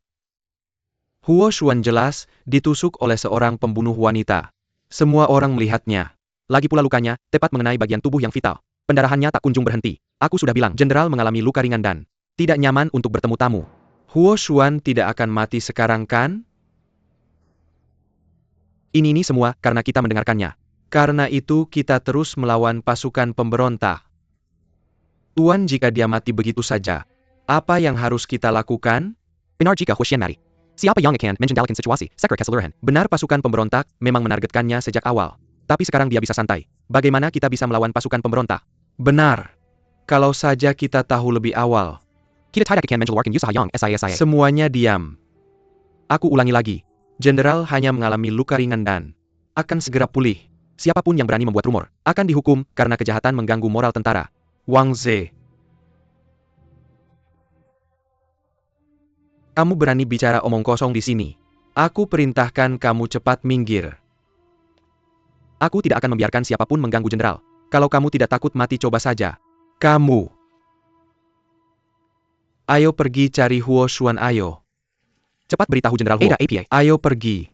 Huo Xuan jelas ditusuk oleh seorang pembunuh wanita. Semua orang melihatnya. Lagi pula lukanya tepat mengenai bagian tubuh yang vital. Pendarahannya tak kunjung berhenti. Aku sudah bilang, Jenderal mengalami luka ringan dan tidak nyaman untuk bertemu tamu. Huo Xuan tidak akan mati sekarang kan? Ini semua karena kita mendengarkannya. Karena itu kita terus melawan pasukan pemberontak. Tuan, jika dia mati begitu saja, apa yang harus kita lakukan? Benar jika Huo Xian mati. Siapa yang akan mengendalikan situasi secara keseluruhan? Benar, pasukan pemberontak memang menargetkannya sejak awal. Tapi sekarang dia bisa santai. Bagaimana kita bisa melawan pasukan pemberontak? Benar. Kalau saja kita tahu lebih awal. Kita tidak akan mengeluarkan usaha yang saya. Semuanya diam. Aku ulangi lagi. Jenderal hanya mengalami luka ringan dan akan segera pulih. Siapapun yang berani membuat rumor akan dihukum karena kejahatan mengganggu moral tentara. Wang Ze. Kamu berani bicara omong kosong di sini. Aku perintahkan kamu cepat minggir. Aku tidak akan membiarkan siapapun mengganggu Jenderal. Kalau kamu tidak takut mati, coba saja. Kamu. Ayo pergi cari Huo Xuan, ayo. Cepat beritahu Jenderal Huo. Ayo pergi.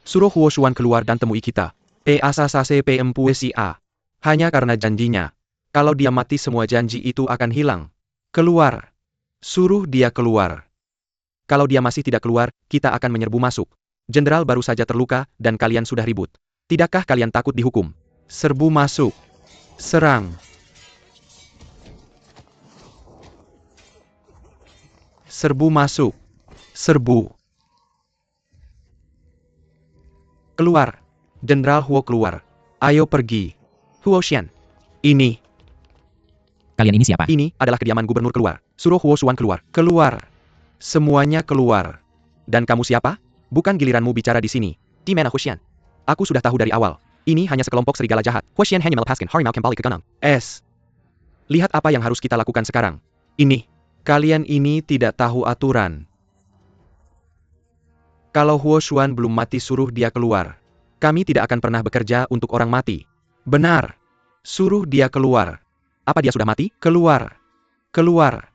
Suruh Huo Xuan keluar dan temui kita. Asasase PMPUSIA. Hanya karena janjinya. Kalau dia mati, semua janji itu akan hilang. Keluar. Suruh dia keluar. Kalau dia masih tidak keluar, kita akan menyerbu masuk. Jenderal baru saja terluka dan kalian sudah ribut. Tidakkah kalian takut dihukum? Serbu masuk. Serang. Serbu masuk. Serbu. Keluar. Jenderal Huo keluar. Ayo pergi. Huo Xian. Ini. Kalian ini siapa? Ini adalah kediaman gubernur, keluar. Suruh Huo Xuan keluar. Keluar. Semuanya keluar. Dan kamu siapa? Bukan giliranmu bicara di sini. Di mana Huo Xian? Aku sudah tahu dari awal. Ini hanya sekelompok serigala jahat. Huo Xian hanya melepaskan harimau kembali ke kandang. Lihat apa yang harus kita lakukan sekarang. Ini. Kalian ini tidak tahu aturan. Kalau Huo Xuan belum mati, suruh dia keluar. Kami tidak akan pernah bekerja untuk orang mati. Benar. Suruh dia keluar. Apa dia sudah mati? Keluar. Keluar.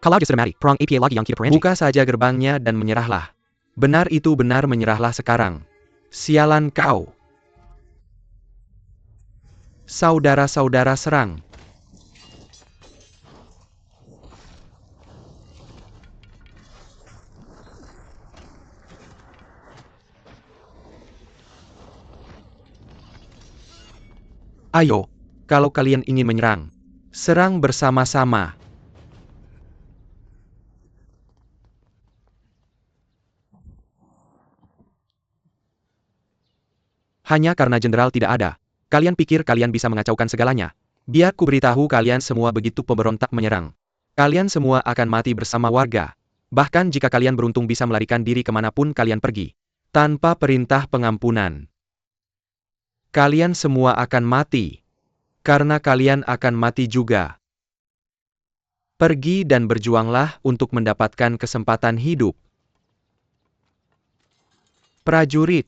Kalau dia sudah mati, perang APA lagi yang kita perangi. Buka saja gerbangnya dan menyerahlah. Benar itu benar, menyerahlah sekarang. Sialan kau. Saudara-saudara serang. Ayo, kalau kalian ingin menyerang, serang bersama-sama. Hanya karena jenderal tidak ada, kalian pikir kalian bisa mengacaukan segalanya. Biar ku beritahu kalian semua, begitu pemberontak menyerang, kalian semua akan mati bersama warga. Bahkan jika kalian beruntung bisa melarikan diri kemanapun kalian pergi, tanpa perintah pengampunan. Kalian semua akan mati. Karena kalian akan mati juga. Pergi dan berjuanglah untuk mendapatkan kesempatan hidup. Prajurit.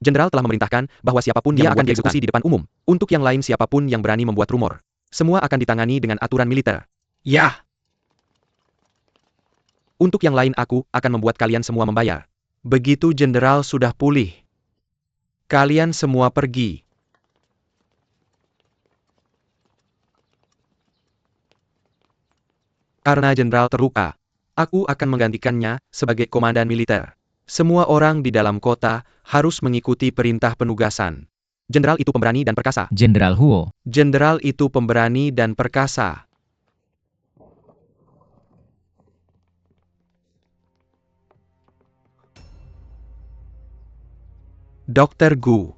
Jenderal telah memerintahkan bahwa siapapun yang akan dieksekusi di depan umum. Untuk yang lain, siapapun yang berani membuat rumor, semua akan ditangani dengan aturan militer. Yah! Untuk yang lain, aku akan membuat kalian semua membayar. Begitu jenderal sudah pulih, kalian semua pergi. Karena jenderal terluka, aku akan menggantikannya sebagai komandan militer. Semua orang di dalam kota harus mengikuti perintah penugasan. Jenderal itu pemberani dan perkasa. Jenderal Huo. Jenderal itu pemberani dan perkasa. Dr. Gu.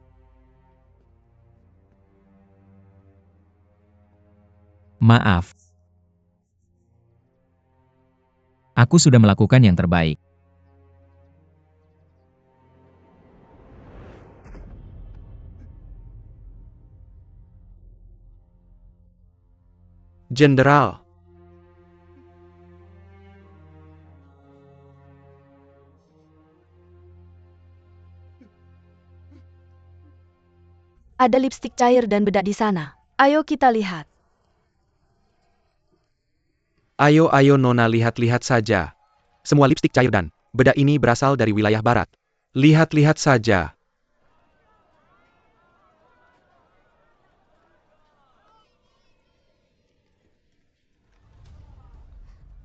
Maaf. Aku sudah melakukan yang terbaik. Jenderal. Ada lipstik cair dan bedak di sana. Ayo kita lihat. Ayo Nona, lihat-lihat saja. Semua lipstik cair dan bedak ini berasal dari wilayah barat. Lihat-lihat saja.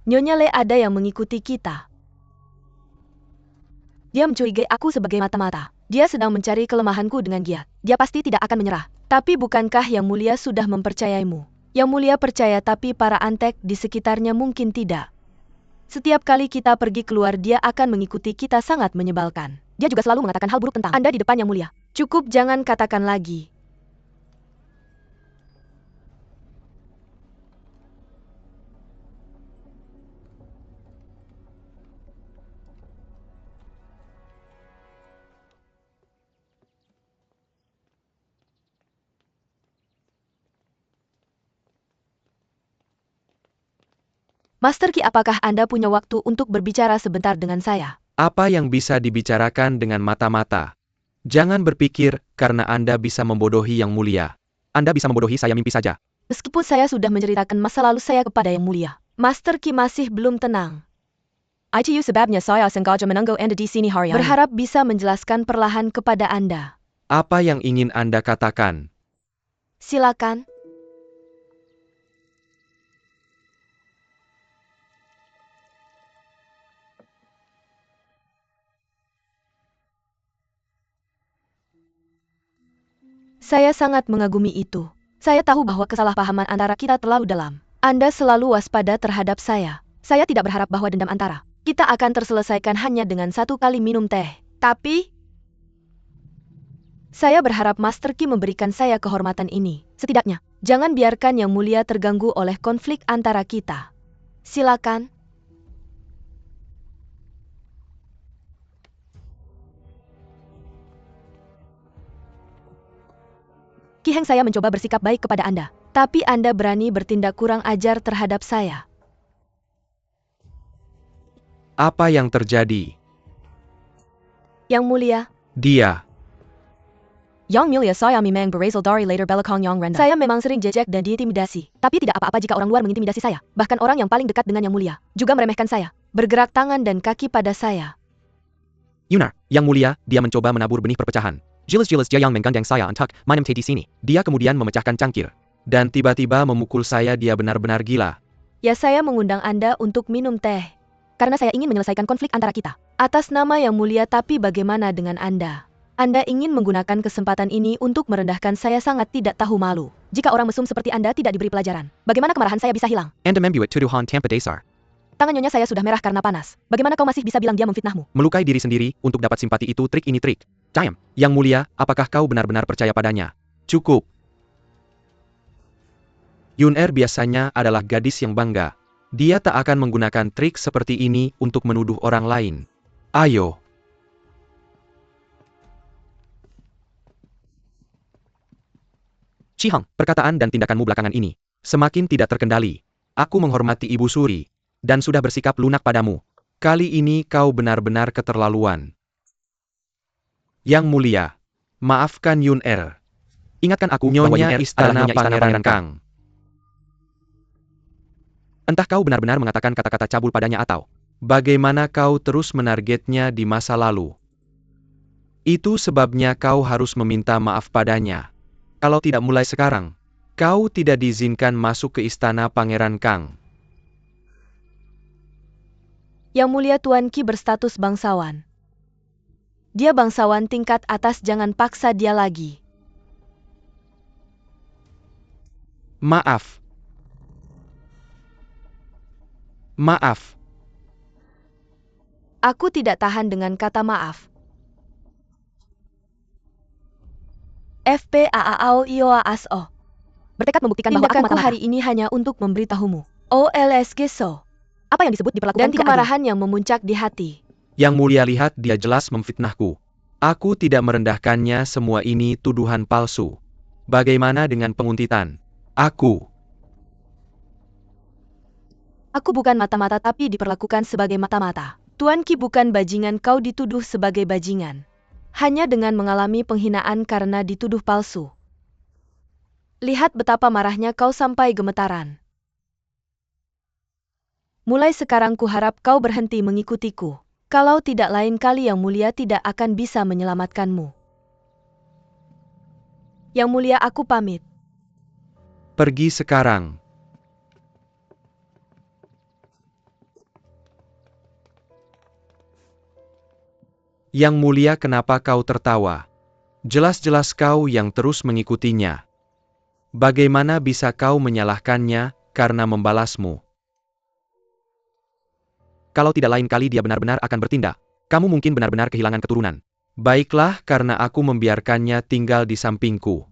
Nyonya Le ada yang mengikuti kita. Dia mencurigai aku sebagai mata-mata. Dia sedang mencari kelemahanku dengan giat. Dia pasti tidak akan menyerah. Tapi bukankah Yang Mulia sudah mempercayaimu? Yang Mulia percaya, tapi para antek di sekitarnya mungkin tidak. Setiap kali kita pergi keluar, dia akan mengikuti kita, sangat menyebalkan. Dia juga selalu mengatakan hal buruk tentang Anda di depan Yang Mulia. Cukup, jangan katakan lagi. Master Qi, apakah Anda punya waktu untuk berbicara sebentar dengan saya? Apa yang bisa dibicarakan dengan mata-mata? Jangan berpikir, karena Anda bisa membodohi Yang Mulia. Anda bisa membodohi saya, mimpi saja. Meskipun saya sudah menceritakan masa lalu saya kepada Yang Mulia, Master Qi masih belum tenang. Itu sebabnya saya sengaja menunggu Anda di sini hari ini. Berharap bisa menjelaskan perlahan kepada Anda. Apa yang ingin Anda katakan? Silakan. Saya sangat mengagumi itu. Saya tahu bahwa kesalahpahaman antara kita terlalu dalam. Anda selalu waspada terhadap saya. Saya tidak berharap bahwa dendam antara kita akan terselesaikan hanya dengan satu kali minum teh. Tapi, saya berharap Master Qi memberikan saya kehormatan ini. Setidaknya, jangan biarkan Yang Mulia terganggu oleh konflik antara kita. Silakan. Qi Heng, saya mencoba bersikap baik kepada Anda, tapi Anda berani bertindak kurang ajar terhadap saya. Apa yang terjadi? Yang Mulia. Dia. Yang Mulia, saya memang berasal dari latar belakang yang rendah. Saya memang sering jejak dan diintimidasi, tapi tidak apa-apa jika orang luar mengintimidasi saya. Bahkan orang yang paling dekat dengan Yang Mulia juga meremehkan saya. bergerak tangan dan kaki pada saya. Yunar, Yang Mulia, dia mencoba menabur benih perpecahan. Jelas-jelas dia yang menggandeng saya untuk minum teh di sini. Dia kemudian memecahkan cangkir. Dan tiba-tiba memukul saya, dia benar-benar gila. Ya, saya mengundang Anda untuk minum teh. Karena saya ingin menyelesaikan konflik antara kita. Atas nama Yang Mulia, tapi bagaimana dengan Anda? Anda ingin menggunakan kesempatan ini untuk merendahkan saya, sangat tidak tahu malu. Jika orang mesum seperti Anda tidak diberi pelajaran, bagaimana kemarahan saya bisa hilang? Anda membuat tuduhan tanpa dasar. Tangan Nyonya saya sudah merah karena panas. Bagaimana kau masih bisa bilang dia memfitnahmu? Melukai diri sendiri untuk dapat simpati itu trik ini trik. Diam. Yang Mulia, apakah kau benar-benar percaya padanya? Cukup. Yun-er biasanya adalah gadis yang bangga. Dia tak akan menggunakan trik seperti ini untuk menuduh orang lain. Ayo. Cihang, perkataan dan tindakanmu belakangan ini semakin tidak terkendali. Aku menghormati Ibu Suri dan sudah bersikap lunak padamu. Kali ini kau benar-benar keterlaluan. Yang Mulia, maafkan Yun-er. Ingatkan aku bahwa Nyonya Yun-er adalah Istana Pangeran Pangeran Kang. Entah kau benar-benar mengatakan kata-kata cabul padanya atau bagaimana kau terus menargetnya di masa lalu. Itu sebabnya kau harus meminta maaf padanya. Kalau tidak mulai sekarang, kau tidak diizinkan masuk ke Istana Pangeran Kang. Yang Mulia, Tuan Qi berstatus bangsawan. Dia bangsawan tingkat atas, jangan paksa dia lagi. Maaf. Maaf. Aku tidak tahan dengan kata maaf. FPAAO. Bertekad membuktikan bahwa aku Tindakanku mata-mata. Hari ini hanya untuk memberitahumu. OLSG so. Apa yang disebut diperlakukan Dan tidak adil? Kemarahan yang memuncak di hati. Yang Mulia, lihat, dia jelas memfitnahku. Aku tidak merendahkannya, semua ini tuduhan palsu. Bagaimana dengan penguntitan? Aku bukan mata-mata tapi diperlakukan sebagai mata-mata. Tuan Qi bukan bajingan, kau dituduh sebagai bajingan. Hanya dengan mengalami penghinaan karena dituduh palsu. Lihat betapa marahnya kau sampai gemetaran. Mulai sekarang kuharap kau berhenti mengikutiku. Kalau tidak, lain kali Yang Mulia tidak akan bisa menyelamatkanmu. Yang Mulia, aku pamit. pergi sekarang. Yang Mulia, kenapa kau tertawa? Jelas-jelas kau yang terus mengikutinya. Bagaimana bisa kau menyalahkannya karena membalasmu? Kalau tidak, lain kali dia benar-benar akan bertindak. Kamu mungkin benar-benar kehilangan keturunan. Baiklah, karena aku membiarkannya tinggal di sampingku.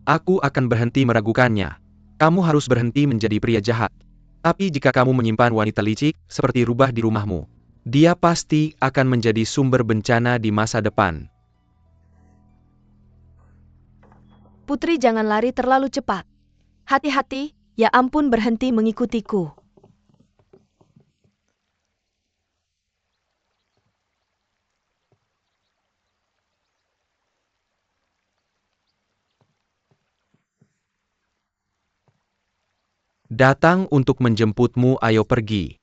Aku akan berhenti meragukannya. Kamu harus berhenti menjadi pria jahat. Tapi jika kamu menyimpan wanita licik seperti rubah di rumahmu, dia pasti akan menjadi sumber bencana di masa depan. Putri, jangan lari terlalu cepat. Hati-hati, ya ampun, berhenti mengikutiku. Datang untuk menjemputmu, ayo pergi.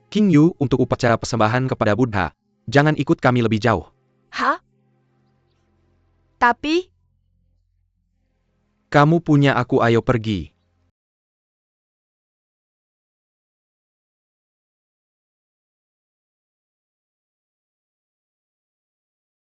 King Yu, untuk upacara persembahan kepada Buddha, jangan ikut kami lebih jauh. Hah? Tapi, Kamu punya aku, ayo pergi.